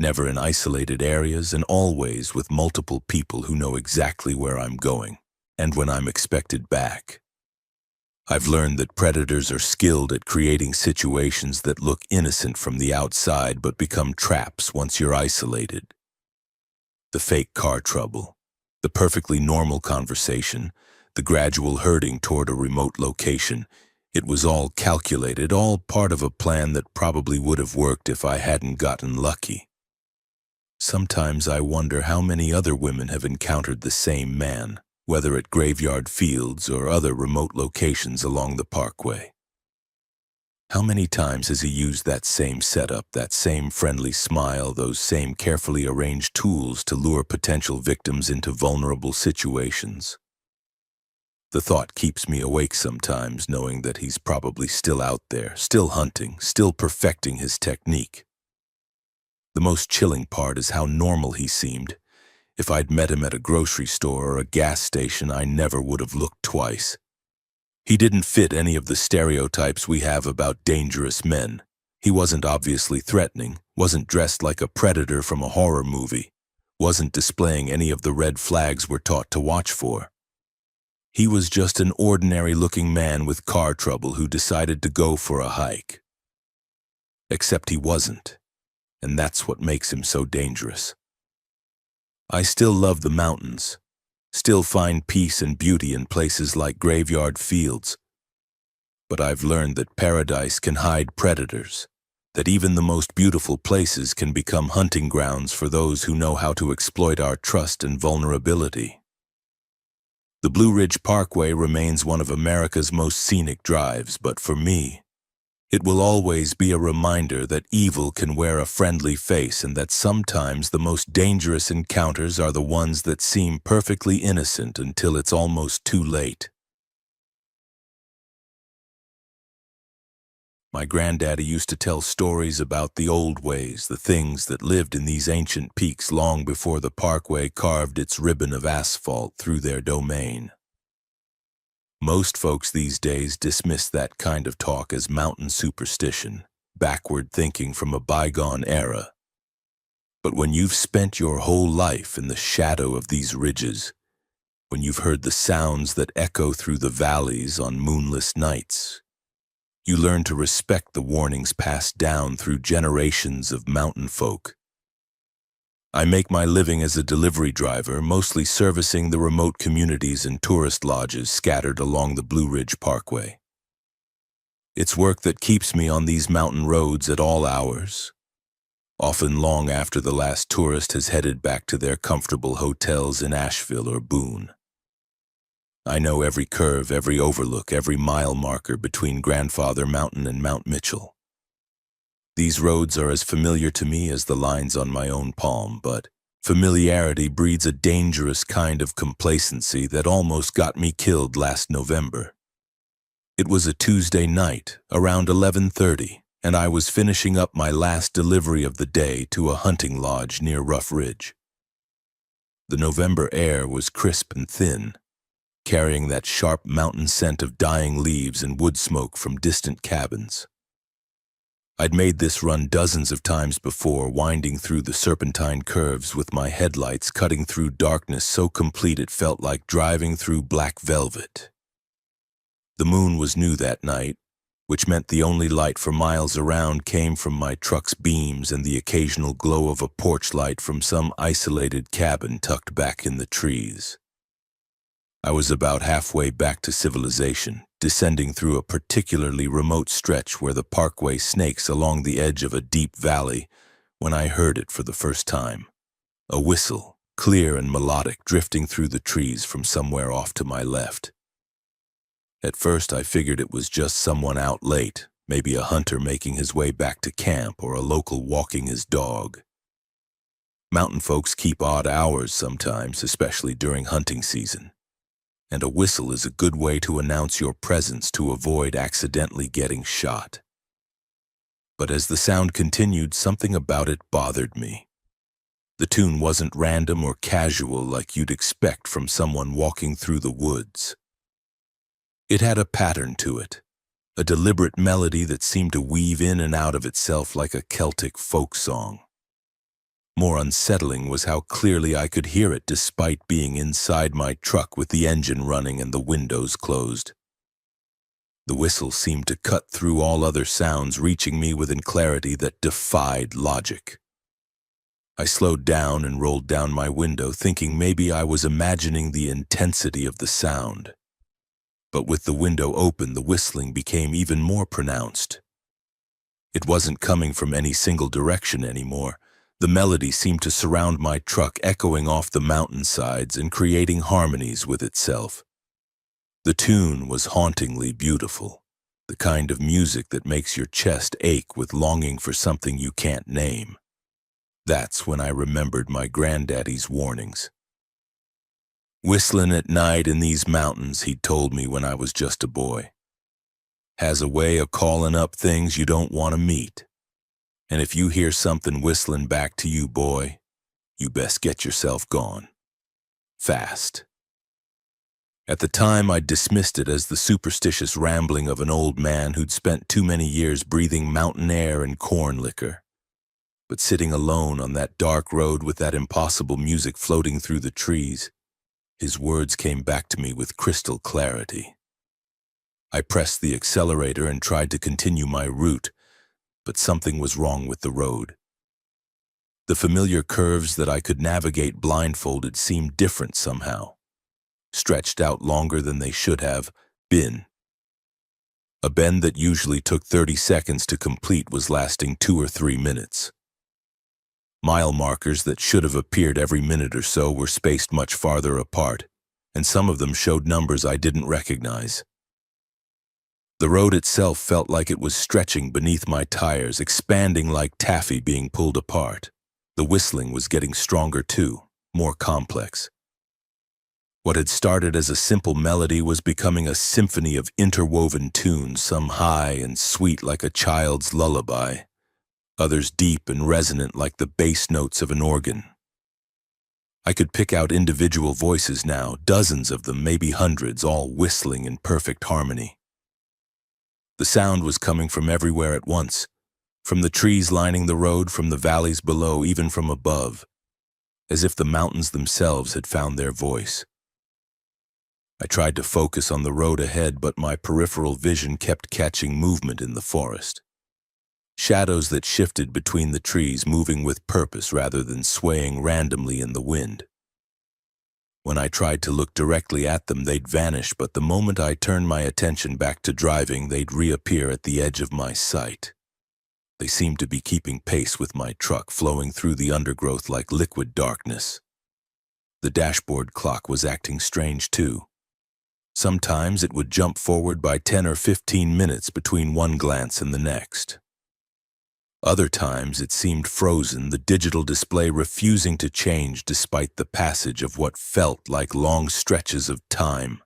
never in isolated areas and always with multiple people who know exactly where I'm going and when I'm expected back. I've learned that predators are skilled at creating situations that look innocent from the outside but become traps once you're isolated. The fake car trouble, the perfectly normal conversation, the gradual herding toward a remote location. It was all calculated, all part of a plan that probably would have worked if I hadn't gotten lucky. Sometimes I wonder how many other women have encountered the same man, whether at graveyard fields or other remote locations along the parkway. How many times has he used that same setup, that same friendly smile, those same carefully arranged tools to lure potential victims into vulnerable situations? The thought keeps me awake sometimes, knowing that he's probably still out there, still hunting, still perfecting his technique. The most chilling part is how normal he seemed. If I'd met him at a grocery store or a gas station, I never would have looked twice. He didn't fit any of the stereotypes we have about dangerous men. He wasn't obviously threatening, wasn't dressed like a predator from a horror movie, wasn't displaying any of the red flags we're taught to watch for. He was just an ordinary-looking man with car trouble who decided to go for a hike. Except he wasn't, and that's what makes him so dangerous. I still love the mountains, still find peace and beauty in places like graveyard fields. But I've learned that paradise can hide predators, that even the most beautiful places can become hunting grounds for those who know how to exploit our trust and vulnerability. The Blue Ridge Parkway remains one of America's most scenic drives, but for me, it will always be a reminder that evil can wear a friendly face and that sometimes the most dangerous encounters are the ones that seem perfectly innocent until it's almost too late. My granddaddy used to tell stories about the old ways, the things that lived in these ancient peaks long before the parkway carved its ribbon of asphalt through their domain. Most folks these days dismiss that kind of talk as mountain superstition, backward thinking from a bygone era. But when you've spent your whole life in the shadow of these ridges, when you've heard the sounds that echo through the valleys on moonless nights, you learn to respect the warnings passed down through generations of mountain folk. I make my living as a delivery driver, mostly servicing the remote communities and tourist lodges scattered along the Blue Ridge Parkway. It's work that keeps me on these mountain roads at all hours, often long after the last tourist has headed back to their comfortable hotels in Asheville or Boone. I know every curve, every overlook, every mile marker between Grandfather Mountain and Mount Mitchell. These roads are as familiar to me as the lines on my own palm, but familiarity breeds a dangerous kind of complacency that almost got me killed last November. It was a Tuesday night, around 11:30, and I was finishing up my last delivery of the day to a hunting lodge near Rough Ridge. The November air was crisp and thin, carrying that sharp mountain scent of dying leaves and wood smoke from distant cabins. I'd made this run dozens of times before, winding through the serpentine curves with my headlights cutting through darkness so complete it felt like driving through black velvet. The moon was new that night, which meant the only light for miles around came from my truck's beams and the occasional glow of a porch light from some isolated cabin tucked back in the trees. I was about halfway back to civilization, descending through a particularly remote stretch where the parkway snakes along the edge of a deep valley, when I heard it for the first time. A whistle, clear and melodic, drifting through the trees from somewhere off to my left. At first I figured it was just someone out late, maybe a hunter making his way back to camp or a local walking his dog. Mountain folks keep odd hours sometimes, especially during hunting season. And a whistle is a good way to announce your presence to avoid accidentally getting shot. But as the sound continued, something about it bothered me. The tune wasn't random or casual like you'd expect from someone walking through the woods. It had a pattern to it, a deliberate melody that seemed to weave in and out of itself like a Celtic folk song. more unsettling was how clearly I could hear it despite being inside my truck with the engine running and the windows closed. The whistle seemed to cut through all other sounds, reaching me with a clarity that defied logic. I slowed down and rolled down my window, thinking maybe I was imagining the intensity of the sound. But with the window open, the whistling became even more pronounced. It wasn't coming from any single direction anymore. The melody seemed to surround my truck, echoing off the mountainsides and creating harmonies with itself. The tune was hauntingly beautiful, the kind of music that makes your chest ache with longing for something you can't name. That's when I remembered my granddaddy's warnings. Whistling at night in these mountains, he'd told me when I was just a boy, has a way of calling up things you don't want to meet. And if you hear something whistling back to you, boy, you best get yourself gone. Fast. At the time, I dismissed it as the superstitious rambling of an old man who'd spent too many years breathing mountain air and corn liquor. But sitting alone on that dark road with that impossible music floating through the trees, his words came back to me with crystal clarity. I pressed the accelerator and tried to continue my route, but something was wrong with the road. The familiar curves that I could navigate blindfolded seemed different somehow, stretched out longer than they should have been. A bend that usually took 30 seconds to complete was lasting 2 or 3 minutes. Mile markers that should have appeared every minute or so were spaced much farther apart, and some of them showed numbers I didn't recognize. The road itself felt like it was stretching beneath my tires, expanding like taffy being pulled apart. The whistling was getting stronger too, more complex. What had started as a simple melody was becoming a symphony of interwoven tunes, some high and sweet like a child's lullaby, others deep and resonant like the bass notes of an organ. I could pick out individual voices now, dozens of them, maybe hundreds, all whistling in perfect harmony. The sound was coming from everywhere at once, from the trees lining the road, from the valleys below, even from above, as if the mountains themselves had found their voice. I tried to focus on the road ahead, but my peripheral vision kept catching movement in the forest. Shadows that shifted between the trees, moving with purpose rather than swaying randomly in the wind. When I tried to look directly at them, they'd vanish, but the moment I turned my attention back to driving, they'd reappear at the edge of my sight. They seemed to be keeping pace with my truck, flowing through the undergrowth like liquid darkness. The dashboard clock was acting strange too. Sometimes it would jump forward by 10 or 15 minutes between one glance and the next. Other times it seemed frozen, the digital display refusing to change despite the passage of what felt like long stretches of time.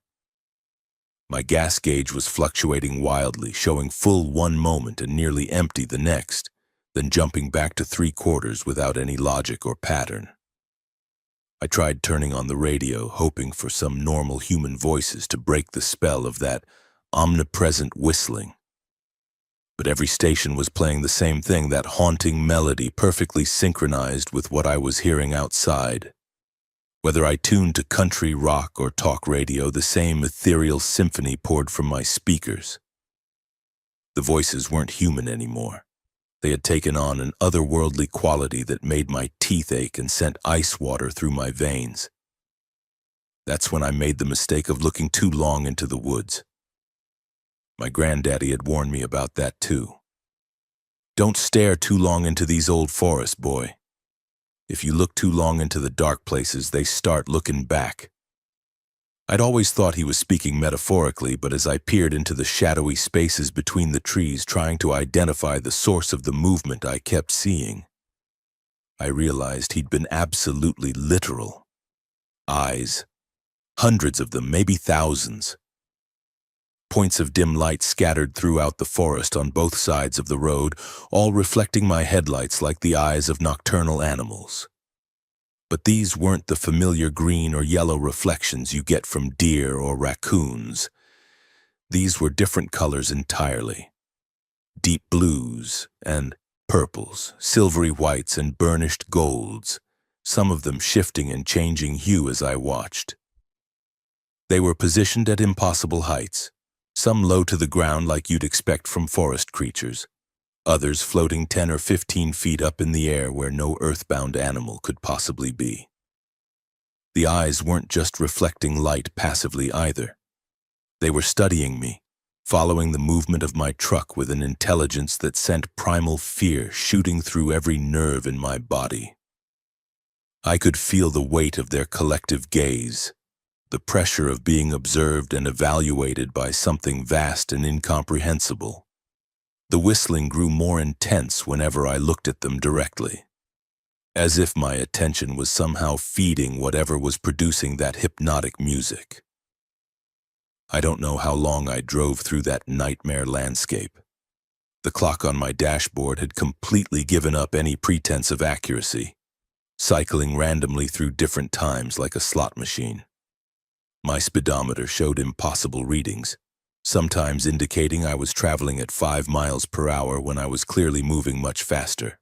My gas gauge was fluctuating wildly, showing full one moment and nearly empty the next, then jumping back to 3/4 without any logic or pattern. I tried turning on the radio, hoping for some normal human voices to break the spell of that omnipresent whistling. But every station was playing the same thing, that haunting melody perfectly synchronized with what I was hearing outside. Whether I tuned to country, rock, or talk radio, the same ethereal symphony poured from my speakers. The voices weren't human anymore. They had taken on an otherworldly quality that made my teeth ache and sent ice water through my veins. That's when I made the mistake of looking too long into the woods. My granddaddy had warned me about that too. Don't stare too long into these old forests, boy. If you look too long into the dark places, they start looking back. I'd always thought he was speaking metaphorically, but as I peered into the shadowy spaces between the trees, trying to identify the source of the movement I kept seeing, I realized he'd been absolutely literal. Eyes. Hundreds of them, maybe thousands. Points of dim light scattered throughout the forest on both sides of the road, all reflecting my headlights like the eyes of nocturnal animals. But these weren't the familiar green or yellow reflections you get from deer or raccoons. These were different colors entirely. Deep blues and purples, silvery whites, and burnished golds, some of them shifting and changing hue as I watched. They were positioned at impossible heights, some low to the ground like you'd expect from forest creatures, others floating 10 or 15 feet up in the air where no earthbound animal could possibly be. The eyes weren't just reflecting light passively either. They were studying me, following the movement of my truck with an intelligence that sent primal fear shooting through every nerve in my body. I could feel the weight of their collective gaze, the pressure of being observed and evaluated by something vast and incomprehensible. The whistling grew more intense whenever I looked at them directly, as if my attention was somehow feeding whatever was producing that hypnotic music. I don't know how long I drove through that nightmare landscape. The clock on my dashboard had completely given up any pretense of accuracy, cycling randomly through different times like a slot machine. My speedometer showed impossible readings, sometimes indicating I was traveling at 5 miles per hour when I was clearly moving much faster.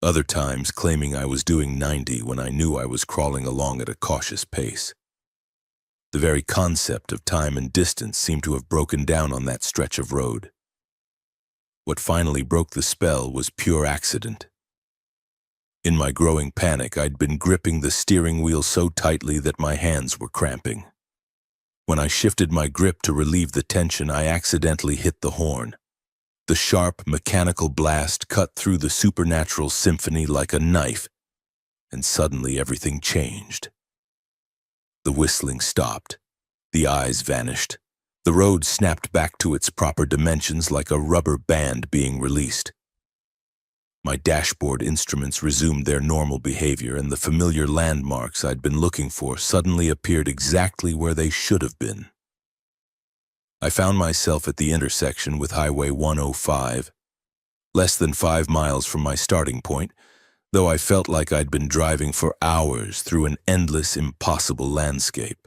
Other times claiming I was doing 90 when I knew I was crawling along at a cautious pace. The very concept of time and distance seemed to have broken down on that stretch of road. What finally broke the spell was pure accident. In my growing panic, I'd been gripping the steering wheel so tightly that my hands were cramping. When I shifted my grip to relieve the tension, I accidentally hit the horn. The sharp, mechanical blast cut through the supernatural symphony like a knife, and suddenly everything changed. The whistling stopped. The eyes vanished. The road snapped back to its proper dimensions like a rubber band being released. My dashboard instruments resumed their normal behavior, and the familiar landmarks I'd been looking for suddenly appeared exactly where they should have been. I found myself at the intersection with Highway 105, less than 5 miles from my starting point, though I felt like I'd been driving for hours through an endless, impossible landscape.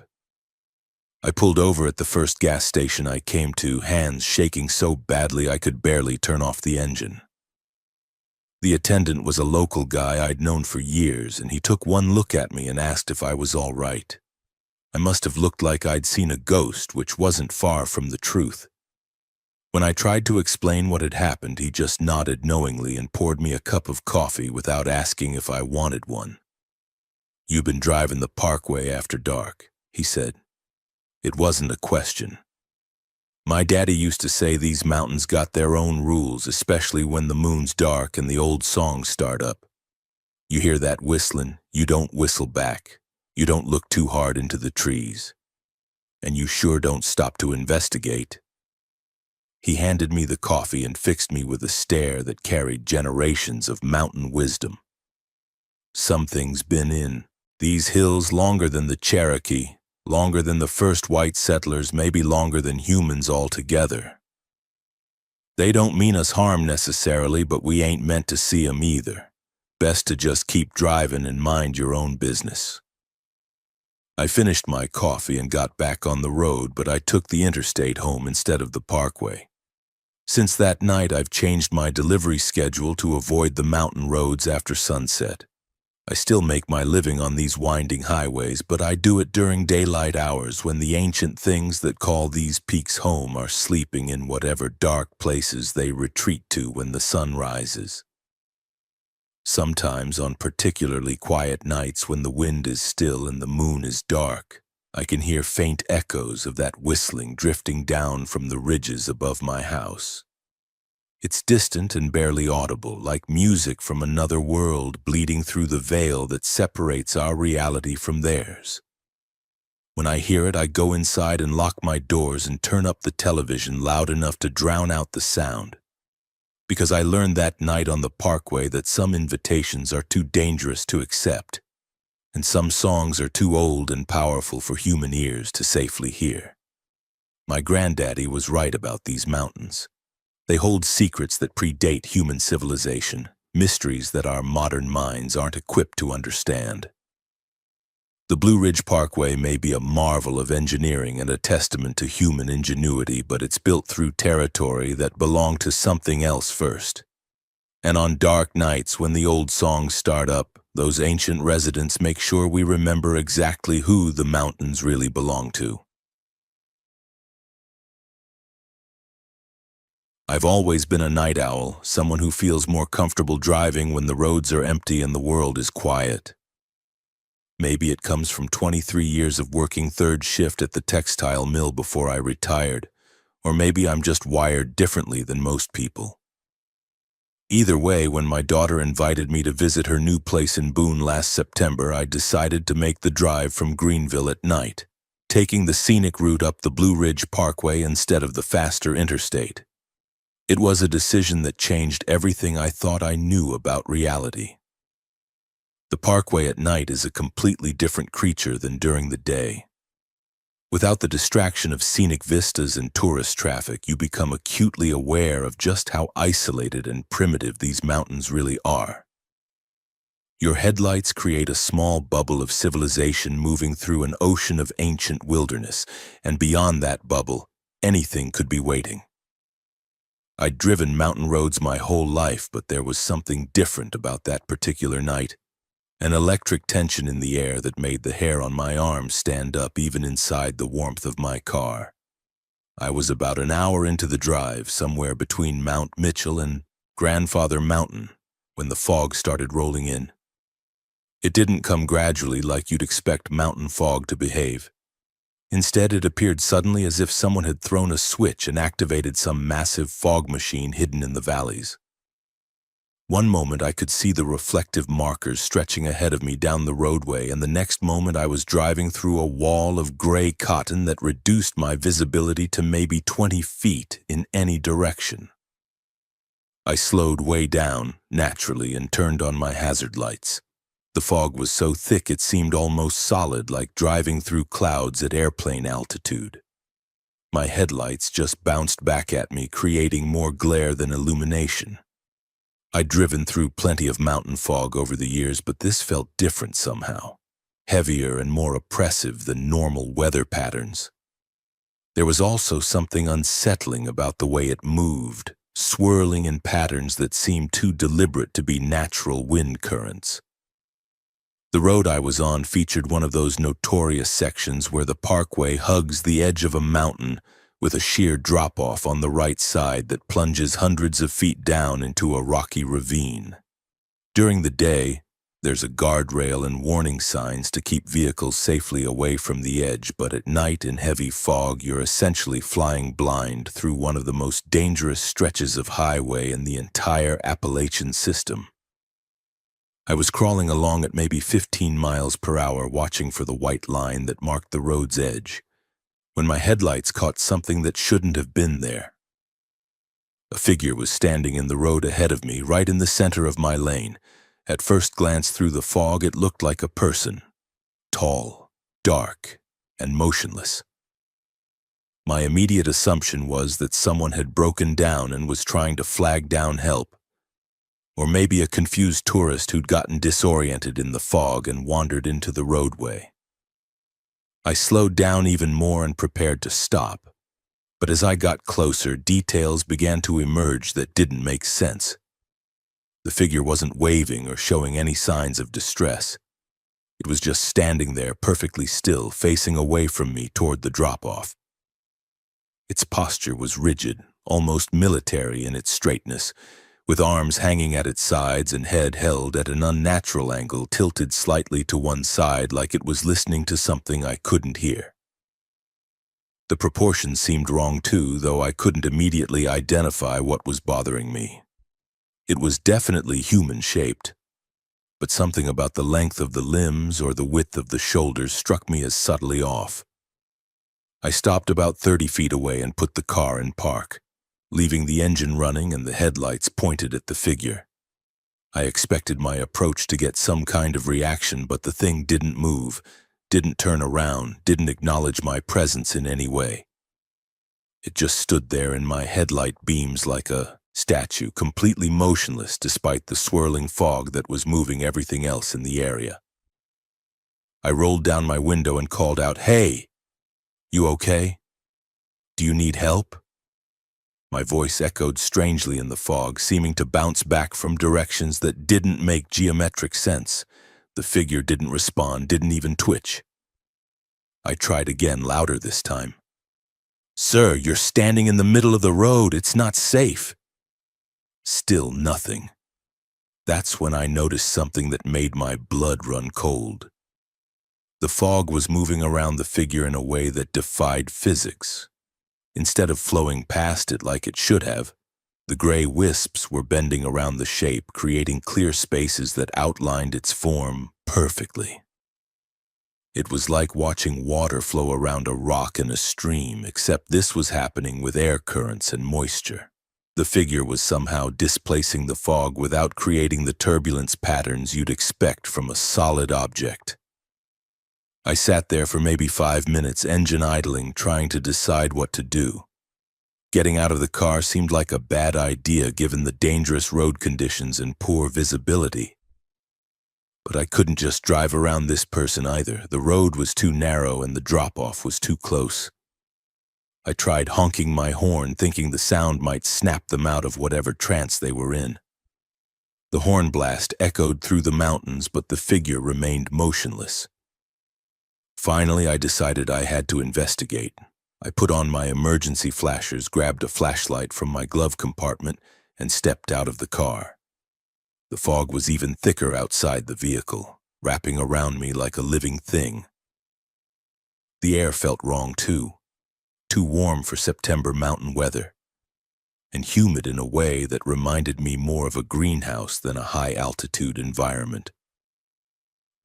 I pulled over at the first gas station I came to, hands shaking so badly I could barely turn off the engine. The attendant was a local guy I'd known for years, and he took one look at me and asked if I was all right. I must have looked like I'd seen a ghost, which wasn't far from the truth. When I tried to explain what had happened, he just nodded knowingly and poured me a cup of coffee without asking if I wanted one. "You've been driving the Parkway after dark," he said. It wasn't a question. My daddy used to say these mountains got their own rules, especially when the moon's dark and the old songs start up. You hear that whistling, you don't whistle back. You don't look too hard into the trees. And you sure don't stop to investigate. He handed me the coffee and fixed me with a stare that carried generations of mountain wisdom. Something's been in these hills longer than the Cherokee, longer than the first white settlers, maybe longer than humans altogether. They don't mean us harm necessarily, but we ain't meant to see 'em either. Best to just keep driving and mind your own business. I finished my coffee and got back on the road, but I took the interstate home instead of the Parkway. Since that night, I've changed my delivery schedule to avoid the mountain roads after sunset. I still make my living on these winding highways, but I do it during daylight hours when the ancient things that call these peaks home are sleeping in whatever dark places they retreat to when the sun rises. Sometimes on particularly quiet nights when the wind is still and the moon is dark, I can hear faint echoes of that whistling drifting down from the ridges above my house. It's distant and barely audible, like music from another world bleeding through the veil that separates our reality from theirs. When I hear it, I go inside and lock my doors and turn up the television loud enough to drown out the sound. Because I learned that night on the Parkway that some invitations are too dangerous to accept, and some songs are too old and powerful for human ears to safely hear. My granddaddy was right about these mountains. They hold secrets that predate human civilization, mysteries that our modern minds aren't equipped to understand. The Blue Ridge Parkway may be a marvel of engineering and a testament to human ingenuity, but it's built through territory that belonged to something else first. And on dark nights when the old songs start up, those ancient residents make sure we remember exactly who the mountains really belong to. I've always been a night owl, someone who feels more comfortable driving when the roads are empty and the world is quiet. Maybe it comes from 23 years of working third shift at the textile mill before I retired, or maybe I'm just wired differently than most people. Either way, when my daughter invited me to visit her new place in Boone last September, I decided to make the drive from Greenville at night, taking the scenic route up the Blue Ridge Parkway instead of the faster interstate. It was a decision that changed everything I thought I knew about reality. The parkway at night is a completely different creature than during the day. Without the distraction of scenic vistas and tourist traffic, you become acutely aware of just how isolated and primitive these mountains really are. Your headlights create a small bubble of civilization moving through an ocean of ancient wilderness, and beyond that bubble, anything could be waiting. I'd driven mountain roads my whole life, but there was something different about that particular night. An electric tension in the air that made the hair on my arms stand up even inside the warmth of my car. I was about an hour into the drive, somewhere between Mount Mitchell and Grandfather Mountain, when the fog started rolling in. It didn't come gradually like you'd expect mountain fog to behave. Instead, it appeared suddenly as if someone had thrown a switch and activated some massive fog machine hidden in the valleys. One moment I could see the reflective markers stretching ahead of me down the roadway, and the next moment I was driving through a wall of gray cotton that reduced my visibility to maybe 20 feet in any direction. I slowed way down, naturally, and turned on my hazard lights. The fog was so thick it seemed almost solid, like driving through clouds at airplane altitude. My headlights just bounced back at me, creating more glare than illumination. I'd driven through plenty of mountain fog over the years, but this felt different somehow, heavier and more oppressive than normal weather patterns. There was also something unsettling about the way it moved, swirling in patterns that seemed too deliberate to be natural wind currents. The road I was on featured one of those notorious sections where the parkway hugs the edge of a mountain with a sheer drop-off on the right side that plunges hundreds of feet down into a rocky ravine. During the day, there's a guardrail and warning signs to keep vehicles safely away from the edge, but at night in heavy fog, you're essentially flying blind through one of the most dangerous stretches of highway in the entire Appalachian system. I was crawling along at maybe 15 miles per hour, watching for the white line that marked the road's edge, when my headlights caught something that shouldn't have been there. A figure was standing in the road ahead of me, right in the center of my lane. At first glance through the fog, it looked like a person, tall, dark, and motionless. My immediate assumption was that someone had broken down and was trying to flag down help, or maybe a confused tourist who'd gotten disoriented in the fog and wandered into the roadway. I slowed down even more and prepared to stop, but as I got closer, details began to emerge that didn't make sense. The figure wasn't waving or showing any signs of distress. It was just standing there, perfectly still, facing away from me toward the drop-off. Its posture was rigid, almost military in its straightness, with arms hanging at its sides and head held at an unnatural angle, tilted slightly to one side like it was listening to something I couldn't hear. The proportions seemed wrong too, though I couldn't immediately identify what was bothering me. It was definitely human-shaped, but something about the length of the limbs or the width of the shoulders struck me as subtly off. I stopped about 30 feet away and put the car in park, leaving the engine running and the headlights pointed at the figure. I expected my approach to get some kind of reaction, but the thing didn't move, didn't turn around, didn't acknowledge my presence in any way. It just stood there in my headlight beams like a statue, completely motionless despite the swirling fog that was moving everything else in the area. I rolled down my window and called out, "Hey, you okay? Do you need help?" My voice echoed strangely in the fog, seeming to bounce back from directions that didn't make geometric sense. The figure didn't respond, didn't even twitch. I tried again, louder this time. "Sir, you're standing in the middle of the road. It's not safe." Still nothing. That's when I noticed something that made my blood run cold. The fog was moving around the figure in a way that defied physics. Instead of flowing past it like it should have, the gray wisps were bending around the shape, creating clear spaces that outlined its form perfectly. It was like watching water flow around a rock in a stream, except this was happening with air currents and moisture. The figure was somehow displacing the fog without creating the turbulence patterns you'd expect from a solid object. I sat there for maybe 5 minutes, engine idling, trying to decide what to do. Getting out of the car seemed like a bad idea given the dangerous road conditions and poor visibility. But I couldn't just drive around this person either. The road was too narrow and the drop-off was too close. I tried honking my horn, thinking the sound might snap them out of whatever trance they were in. The horn blast echoed through the mountains, but the figure remained motionless. Finally, I decided I had to investigate. I put on my emergency flashers, grabbed a flashlight from my glove compartment, and stepped out of the car. The fog was even thicker outside the vehicle, wrapping around me like a living thing. The air felt wrong too warm for September mountain weather, and humid in a way that reminded me more of a greenhouse than a high-altitude environment.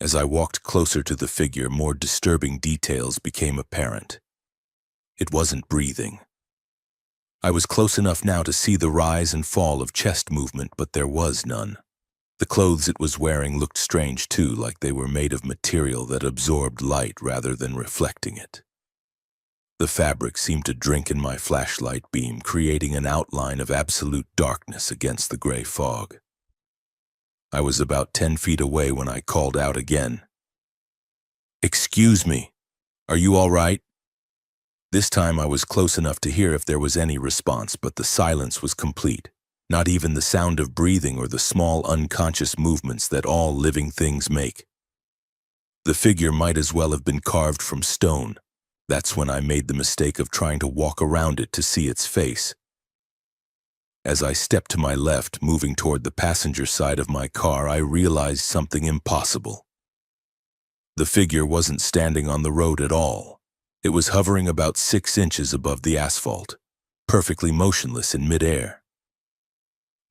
As I walked closer to the figure, more disturbing details became apparent. It wasn't breathing. I was close enough now to see the rise and fall of chest movement, but there was none. The clothes it was wearing looked strange too, like they were made of material that absorbed light rather than reflecting it. The fabric seemed to drink in my flashlight beam, creating an outline of absolute darkness against the gray fog. I was about 10 feet away when I called out again. "Excuse me, are you all right?" This time I was close enough to hear if there was any response, but the silence was complete. Not even the sound of breathing or the small unconscious movements that all living things make. The figure might as well have been carved from stone. That's when I made the mistake of trying to walk around it to see its face. As I stepped to my left, moving toward the passenger side of my car, I realized something impossible. The figure wasn't standing on the road at all. It was hovering about 6 inches above the asphalt, perfectly motionless in midair.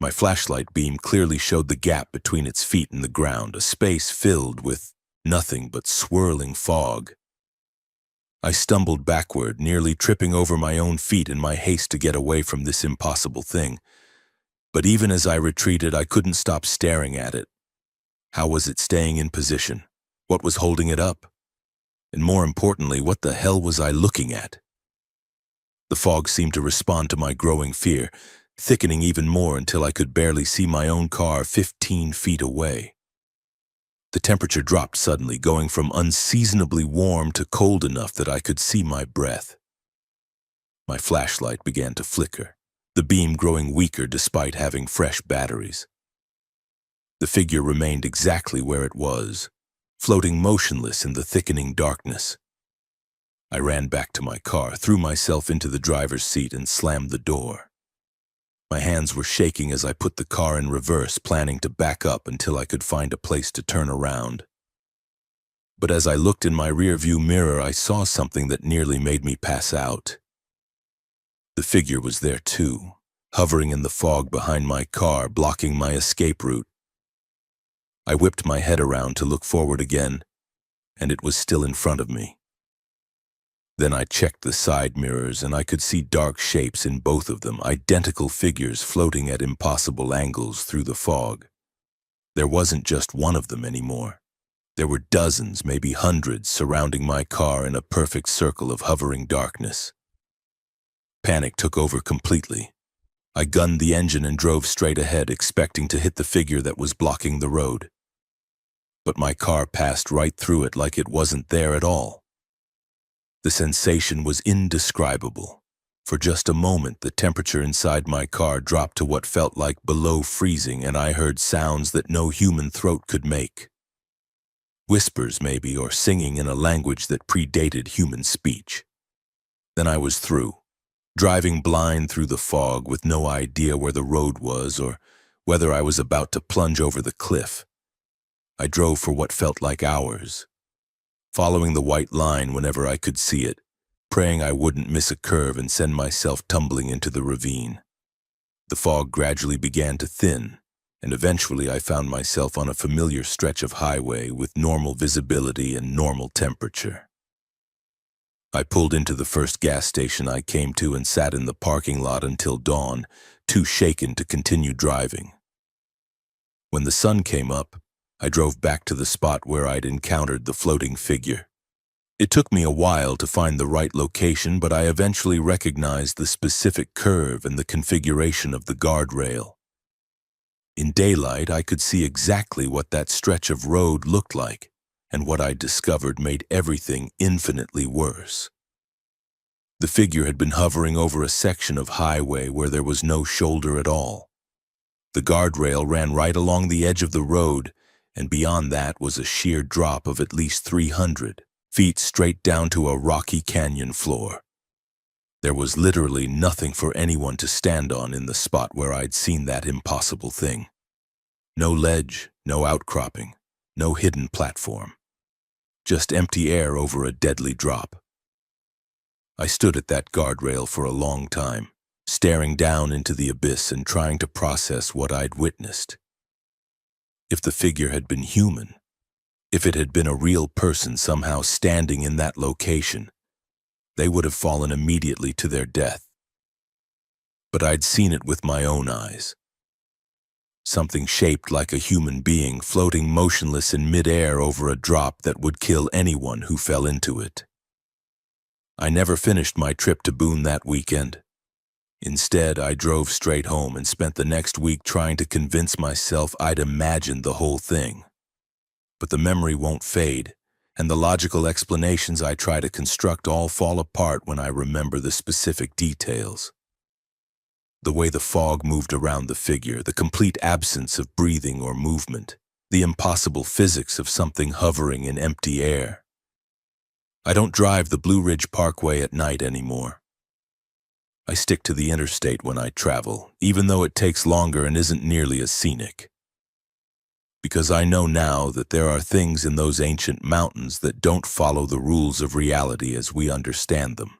My flashlight beam clearly showed the gap between its feet and the ground, a space filled with nothing but swirling fog. I stumbled backward, nearly tripping over my own feet in my haste to get away from this impossible thing. But even as I retreated, I couldn't stop staring at it. How was it staying in position? What was holding it up? And more importantly, what the hell was I looking at? The fog seemed to respond to my growing fear, thickening even more until I could barely see my own car 15 feet away. The temperature dropped suddenly, going from unseasonably warm to cold enough that I could see my breath. My flashlight began to flicker, the beam growing weaker despite having fresh batteries. The figure remained exactly where it was, floating motionless in the thickening darkness. I ran back to my car, threw myself into the driver's seat, and slammed the door. My hands were shaking as I put the car in reverse, planning to back up until I could find a place to turn around. But as I looked in my rearview mirror, I saw something that nearly made me pass out. The figure was there too, hovering in the fog behind my car, blocking my escape route. I whipped my head around to look forward again, and it was still in front of me. Then I checked the side mirrors, and I could see dark shapes in both of them, identical figures floating at impossible angles through the fog. There wasn't just one of them anymore. There were dozens, maybe hundreds, surrounding my car in a perfect circle of hovering darkness. Panic took over completely. I gunned the engine and drove straight ahead, expecting to hit the figure that was blocking the road. But my car passed right through it like it wasn't there at all. The sensation was indescribable. For just a moment, the temperature inside my car dropped to what felt like below freezing, and I heard sounds that no human throat could make. Whispers, maybe, or singing in a language that predated human speech. Then I was through, driving blind through the fog with no idea where the road was or whether I was about to plunge over the cliff. I drove for what felt like hours, following the white line whenever I could see it, praying I wouldn't miss a curve and send myself tumbling into the ravine. The fog gradually began to thin, and eventually I found myself on a familiar stretch of highway with normal visibility and normal temperature. I pulled into the first gas station I came to and sat in the parking lot until dawn, too shaken to continue driving. When the sun came up, I drove back to the spot where I'd encountered the floating figure. It took me a while to find the right location, but I eventually recognized the specific curve and the configuration of the guardrail. In daylight, I could see exactly what that stretch of road looked like, and what I'd discovered made everything infinitely worse. The figure had been hovering over a section of highway where there was no shoulder at all. The guardrail ran right along the edge of the road, and beyond that was a sheer drop of at least 300 feet straight down to a rocky canyon floor. There was literally nothing for anyone to stand on in the spot where I'd seen that impossible thing. No ledge, no outcropping, no hidden platform. Just empty air over a deadly drop. I stood at that guardrail for a long time, staring down into the abyss and trying to process what I'd witnessed. If the figure had been human, if it had been a real person somehow standing in that location, they would have fallen immediately to their death. But I'd seen it with my own eyes. Something shaped like a human being floating motionless in midair over a drop that would kill anyone who fell into it. I never finished my trip to Boone that weekend. Instead, I drove straight home and spent the next week trying to convince myself I'd imagined the whole thing. But the memory won't fade, and the logical explanations I try to construct all fall apart when I remember the specific details. The way the fog moved around the figure, the complete absence of breathing or movement, the impossible physics of something hovering in empty air. I don't drive the Blue Ridge Parkway at night anymore. I stick to the interstate when I travel, even though it takes longer and isn't nearly as scenic. Because I know now that there are things in those ancient mountains that don't follow the rules of reality as we understand them.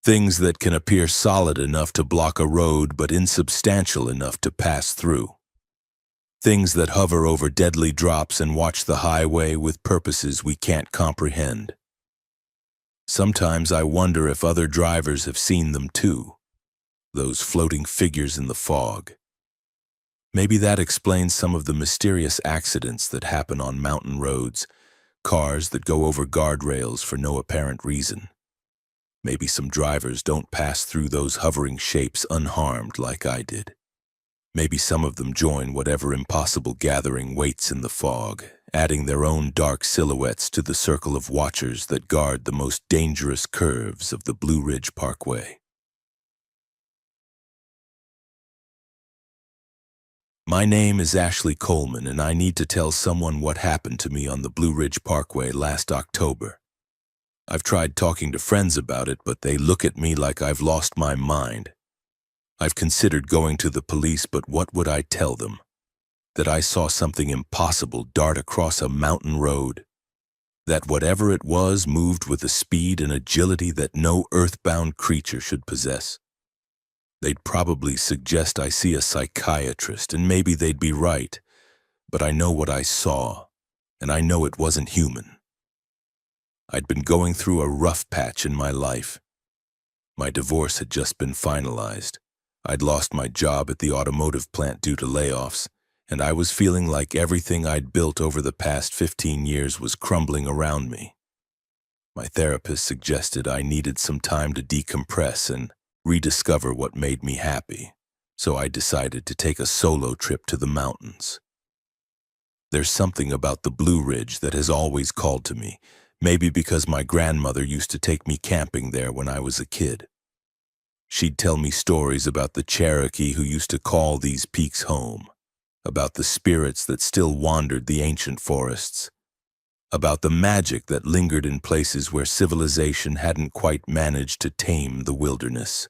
Things that can appear solid enough to block a road but insubstantial enough to pass through. Things that hover over deadly drops and watch the highway with purposes we can't comprehend. Sometimes I wonder if other drivers have seen them too, those floating figures in the fog. Maybe that explains some of the mysterious accidents that happen on mountain roads, cars that go over guardrails for no apparent reason. Maybe some drivers don't pass through those hovering shapes unharmed like I did. Maybe some of them join whatever impossible gathering waits in the fog, adding their own dark silhouettes to the circle of watchers that guard the most dangerous curves of the Blue Ridge Parkway. My name is Ashley Coleman, and I need to tell someone what happened to me on the Blue Ridge Parkway last October. I've tried talking to friends about it, but they look at me like I've lost my mind. I've considered going to the police, but what would I tell them? That I saw something impossible dart across a mountain road? That whatever it was moved with a speed and agility that no earthbound creature should possess? They'd probably suggest I see a psychiatrist, and maybe they'd be right. But I know what I saw, and I know it wasn't human. I'd been going through a rough patch in my life. My divorce had just been finalized. I'd lost my job at the automotive plant due to layoffs, and I was feeling like everything I'd built over the past 15 years was crumbling around me. My therapist suggested I needed some time to decompress and rediscover what made me happy, so I decided to take a solo trip to the mountains. There's something about the Blue Ridge that has always called to me, maybe because my grandmother used to take me camping there when I was a kid. She'd tell me stories about the Cherokee who used to call these peaks home, about the spirits that still wandered the ancient forests, about the magic that lingered in places where civilization hadn't quite managed to tame the wilderness.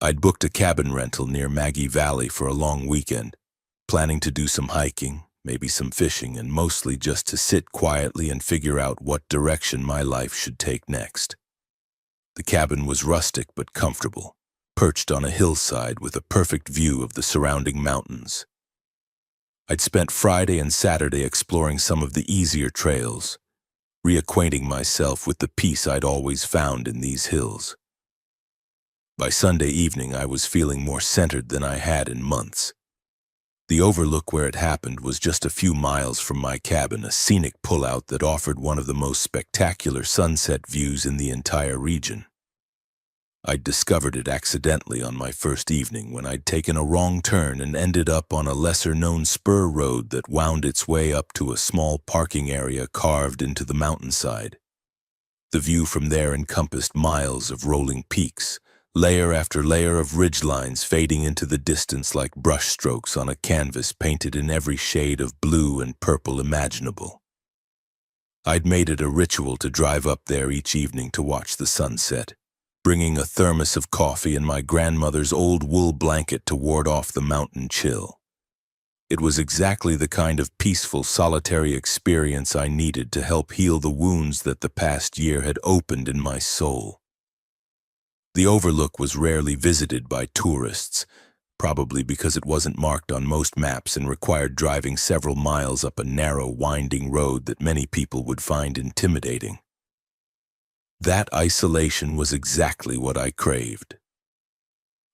I'd booked a cabin rental near Maggie Valley for a long weekend, planning to do some hiking, maybe some fishing, and mostly just to sit quietly and figure out what direction my life should take next. The cabin was rustic but comfortable, perched on a hillside with a perfect view of the surrounding mountains. I'd spent Friday and Saturday exploring some of the easier trails, reacquainting myself with the peace I'd always found in these hills. By Sunday evening, I was feeling more centered than I had in months. The overlook where it happened was just a few miles from my cabin, a scenic pullout that offered one of the most spectacular sunset views in the entire region. I'd discovered it accidentally on my first evening when I'd taken a wrong turn and ended up on a lesser-known spur road that wound its way up to a small parking area carved into the mountainside. The view from there encompassed miles of rolling peaks, layer after layer of ridgelines fading into the distance like brushstrokes on a canvas painted in every shade of blue and purple imaginable. I'd made it a ritual to drive up there each evening to watch the sunset, bringing a thermos of coffee and my grandmother's old wool blanket to ward off the mountain chill. It was exactly the kind of peaceful, solitary experience I needed to help heal the wounds that the past year had opened in my soul. The overlook was rarely visited by tourists, probably because it wasn't marked on most maps and required driving several miles up a narrow, winding road that many people would find intimidating. That isolation was exactly what I craved.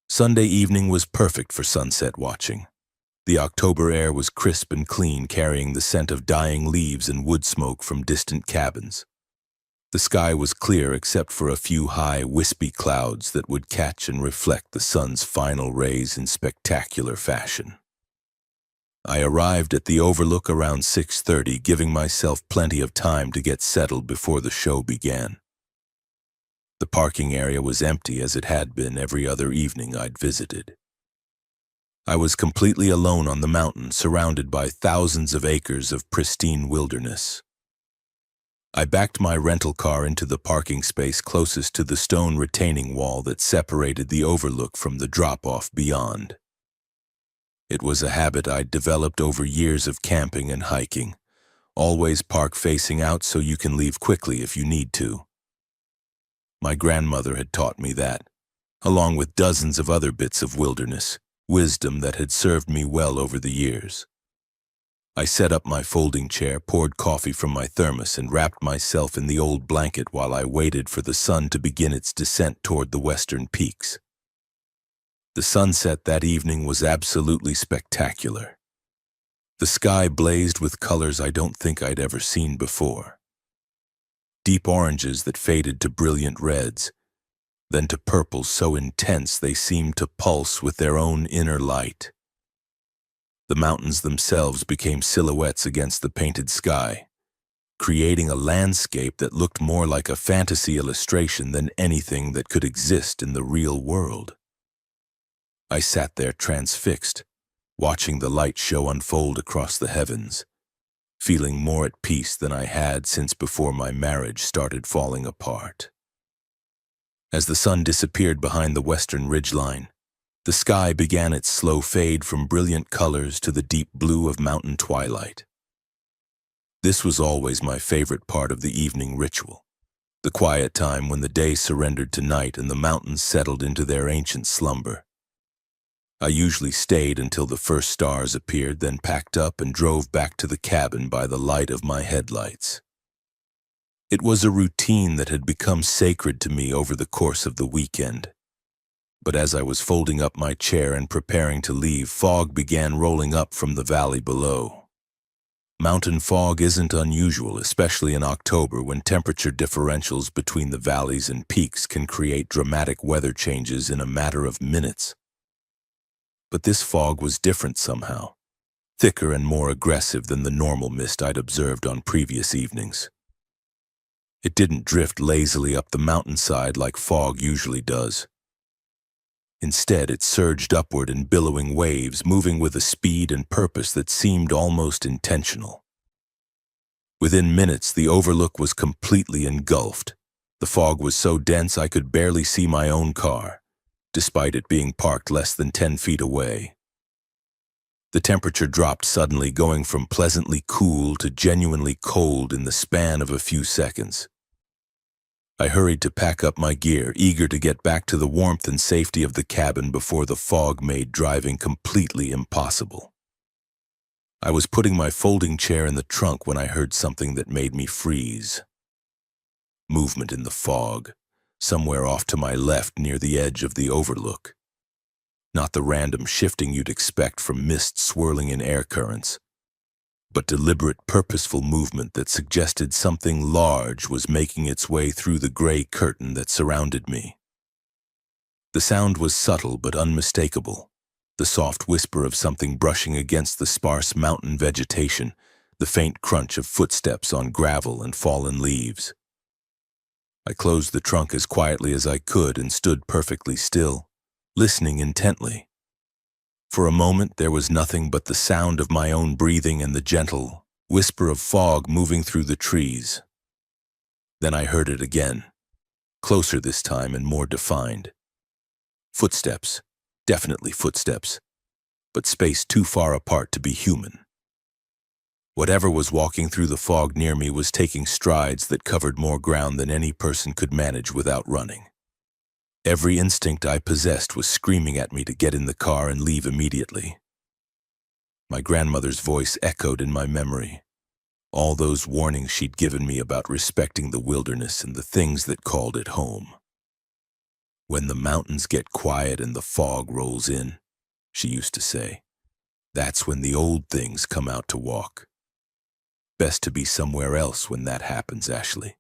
Sunday evening was perfect for sunset watching. The October air was crisp and clean, carrying the scent of dying leaves and wood smoke from distant cabins. The sky was clear except for a few high, wispy clouds that would catch and reflect the sun's final rays in spectacular fashion. I arrived at the overlook around 6:30, giving myself plenty of time to get settled before the show began. The parking area was empty as it had been every other evening I'd visited. I was completely alone on the mountain, surrounded by thousands of acres of pristine wilderness. I backed my rental car into the parking space closest to the stone retaining wall that separated the overlook from the drop-off beyond. It was a habit I'd developed over years of camping and hiking. Always park facing out so you can leave quickly if you need to. My grandmother had taught me that, along with dozens of other bits of wilderness, wisdom that had served me well over the years. I set up my folding chair, poured coffee from my thermos, and wrapped myself in the old blanket while I waited for the sun to begin its descent toward the western peaks. The sunset that evening was absolutely spectacular. The sky blazed with colors I don't think I'd ever seen before. Deep oranges that faded to brilliant reds, then to purples so intense they seemed to pulse with their own inner light. The mountains themselves became silhouettes against the painted sky, creating a landscape that looked more like a fantasy illustration than anything that could exist in the real world. I sat there transfixed, watching the light show unfold across the heavens, feeling more at peace than I had since before my marriage started falling apart. As the sun disappeared behind the western ridgeline, the sky began its slow fade from brilliant colors to the deep blue of mountain twilight. This was always my favorite part of the evening ritual, the quiet time when the day surrendered to night and the mountains settled into their ancient slumber. I usually stayed until the first stars appeared, then packed up and drove back to the cabin by the light of my headlights. It was a routine that had become sacred to me over the course of the weekend. But as I was folding up my chair and preparing to leave, fog began rolling up from the valley below. Mountain fog isn't unusual, especially in October when temperature differentials between the valleys and peaks can create dramatic weather changes in a matter of minutes. But this fog was different somehow, thicker and more aggressive than the normal mist I'd observed on previous evenings. It didn't drift lazily up the mountainside like fog usually does. Instead, it surged upward in billowing waves, moving with a speed and purpose that seemed almost intentional. Within minutes, the overlook was completely engulfed. The fog was so dense I could barely see my own car, despite it being parked less than 10 feet away. The temperature dropped suddenly, going from pleasantly cool to genuinely cold in the span of a few seconds. I hurried to pack up my gear, eager to get back to the warmth and safety of the cabin before the fog made driving completely impossible. I was putting my folding chair in the trunk when I heard something that made me freeze. Movement in the fog, somewhere off to my left near the edge of the overlook. Not the random shifting you'd expect from mist swirling in air currents, but deliberate, purposeful movement that suggested something large was making its way through the gray curtain that surrounded me. The sound was subtle but unmistakable, the soft whisper of something brushing against the sparse mountain vegetation, the faint crunch of footsteps on gravel and fallen leaves. I closed the trunk as quietly as I could and stood perfectly still, listening intently. For a moment, there was nothing but the sound of my own breathing and the gentle whisper of fog moving through the trees. Then I heard it again, closer this time and more defined. Footsteps, definitely footsteps, but spaced too far apart to be human. Whatever was walking through the fog near me was taking strides that covered more ground than any person could manage without running. Every instinct I possessed was screaming at me to get in the car and leave immediately. My grandmother's voice echoed in my memory. All those warnings she'd given me about respecting the wilderness and the things that called it home. When the mountains get quiet and the fog rolls in, she used to say, that's when the old things come out to walk. Best to be somewhere else when that happens, Ashley.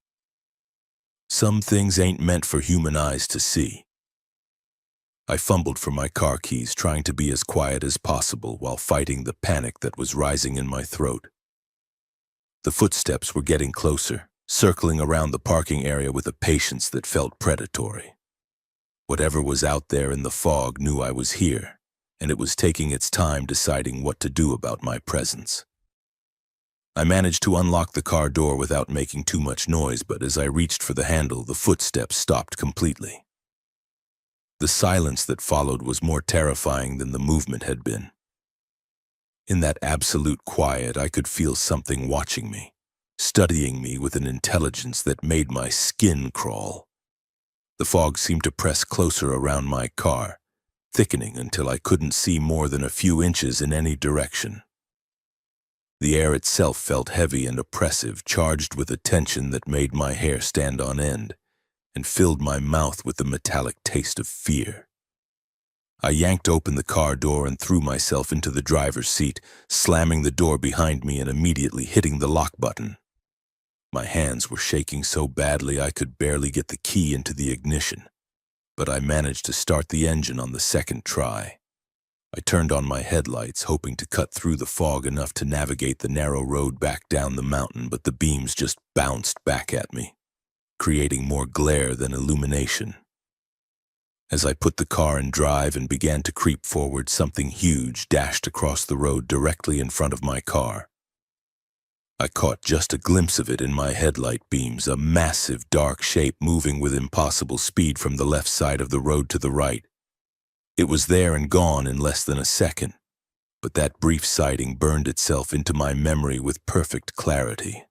Some things ain't meant for human eyes to see. I fumbled for my car keys, trying to be as quiet as possible while fighting the panic that was rising in my throat. The footsteps were getting closer, circling around the parking area with a patience that felt predatory. Whatever was out there in the fog knew I was here, and it was taking its time deciding what to do about my presence. I managed to unlock the car door without making too much noise, but as I reached for the handle, the footsteps stopped completely. The silence that followed was more terrifying than the movement had been. In that absolute quiet, I could feel something watching me, studying me with an intelligence that made my skin crawl. The fog seemed to press closer around my car, thickening until I couldn't see more than a few inches in any direction. The air itself felt heavy and oppressive, charged with a tension that made my hair stand on end and filled my mouth with the metallic taste of fear. I yanked open the car door and threw myself into the driver's seat, slamming the door behind me and immediately hitting the lock button. My hands were shaking so badly I could barely get the key into the ignition, but I managed to start the engine on the second try. I turned on my headlights, hoping to cut through the fog enough to navigate the narrow road back down the mountain, but the beams just bounced back at me, creating more glare than illumination. As I put the car in drive and began to creep forward, something huge dashed across the road directly in front of my car. I caught just a glimpse of it in my headlight beams, a massive dark shape moving with impossible speed from the left side of the road to the right. It was there and gone in less than a second, but that brief sighting burned itself into my memory with perfect clarity.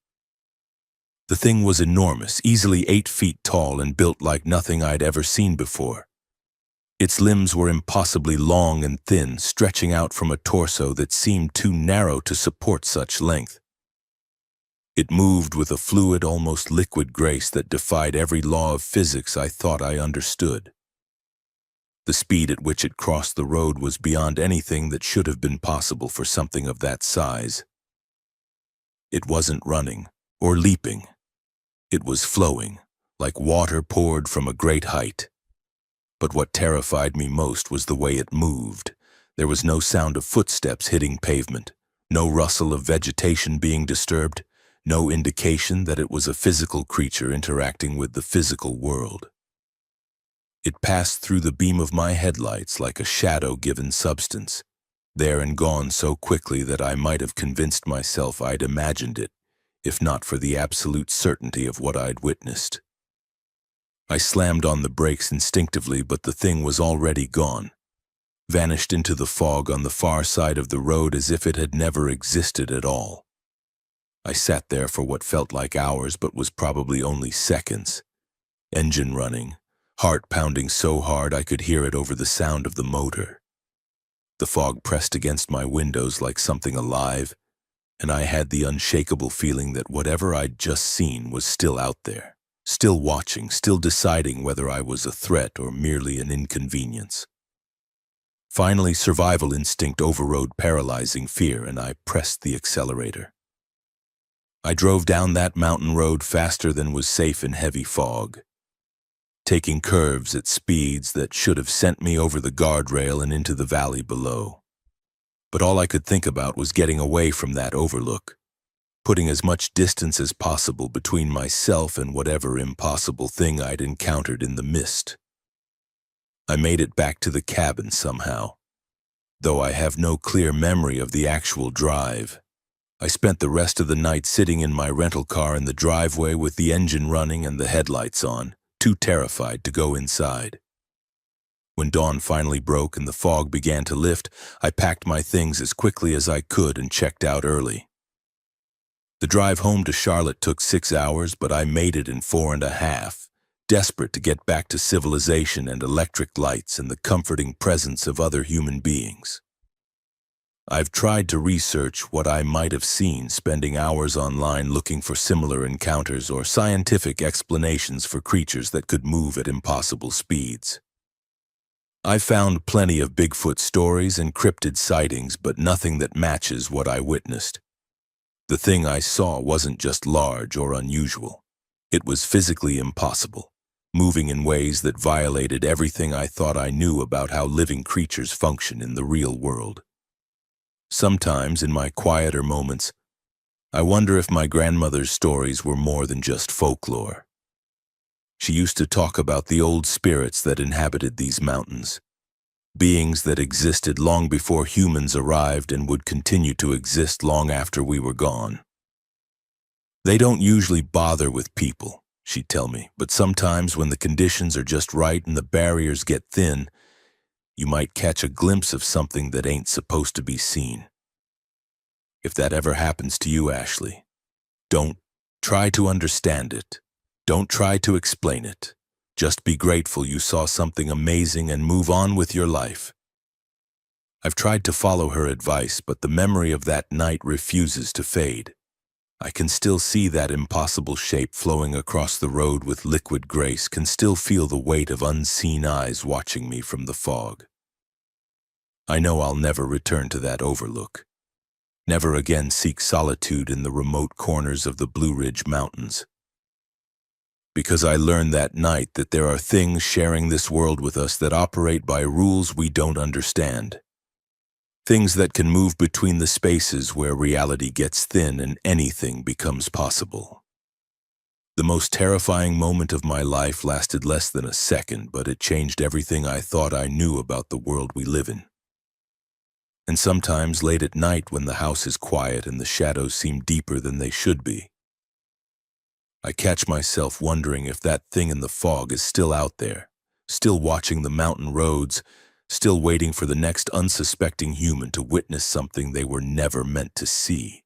The thing was enormous, easily 8 feet tall and built like nothing I'd ever seen before. Its limbs were impossibly long and thin, stretching out from a torso that seemed too narrow to support such length. It moved with a fluid, almost liquid grace that defied every law of physics I thought I understood. The speed at which it crossed the road was beyond anything that should have been possible for something of that size. It wasn't running or leaping. It was flowing, like water poured from a great height. But what terrified me most was the way it moved. There was no sound of footsteps hitting pavement, no rustle of vegetation being disturbed, no indication that it was a physical creature interacting with the physical world. It passed through the beam of my headlights like a shadow given substance, there and gone so quickly that I might have convinced myself I'd imagined it, if not for the absolute certainty of what I'd witnessed. I slammed on the brakes instinctively, but the thing was already gone, vanished into the fog on the far side of the road as if it had never existed at all. I sat there for what felt like hours but was probably only seconds, engine running, heart pounding so hard I could hear it over the sound of the motor. The fog pressed against my windows like something alive, and I had the unshakable feeling that whatever I'd just seen was still out there, still watching, still deciding whether I was a threat or merely an inconvenience. Finally, survival instinct overrode paralyzing fear, and I pressed the accelerator. I drove down that mountain road faster than was safe in heavy fog, taking curves at speeds that should have sent me over the guardrail and into the valley below. But all I could think about was getting away from that overlook, putting as much distance as possible between myself and whatever impossible thing I'd encountered in the mist. I made it back to the cabin somehow, though I have no clear memory of the actual drive. I spent the rest of the night sitting in my rental car in the driveway with the engine running and the headlights on, too terrified to go inside. When dawn finally broke and the fog began to lift, I packed my things as quickly as I could and checked out early. The drive home to Charlotte took 6 hours, but I made it in 4.5, desperate to get back to civilization and electric lights and the comforting presence of other human beings. I've tried to research what I might have seen, spending hours online looking for similar encounters or scientific explanations for creatures that could move at impossible speeds. I've found plenty of Bigfoot stories and cryptid sightings, but nothing that matches what I witnessed. The thing I saw wasn't just large or unusual. It was physically impossible, moving in ways that violated everything I thought I knew about how living creatures function in the real world. Sometimes, in my quieter moments, I wonder if my grandmother's stories were more than just folklore. She used to talk about the old spirits that inhabited these mountains, beings that existed long before humans arrived and would continue to exist long after we were gone. They don't usually bother with people, she'd tell me, but sometimes when the conditions are just right and the barriers get thin, you might catch a glimpse of something that ain't supposed to be seen. If that ever happens to you, Ashley, don't try to understand it. Don't try to explain it. Just be grateful you saw something amazing and move on with your life. I've tried to follow her advice, but the memory of that night refuses to fade. I can still see that impossible shape flowing across the road with liquid grace, can still feel the weight of unseen eyes watching me from the fog. I know I'll never return to that overlook. Never again seek solitude in the remote corners of the Blue Ridge Mountains. Because I learned that night that there are things sharing this world with us that operate by rules we don't understand. Things that can move between the spaces where reality gets thin and anything becomes possible. The most terrifying moment of my life lasted less than a second, but it changed everything I thought I knew about the world we live in. And sometimes late at night when the house is quiet and the shadows seem deeper than they should be, I catch myself wondering if that thing in the fog is still out there, still watching the mountain roads, still waiting for the next unsuspecting human to witness something they were never meant to see.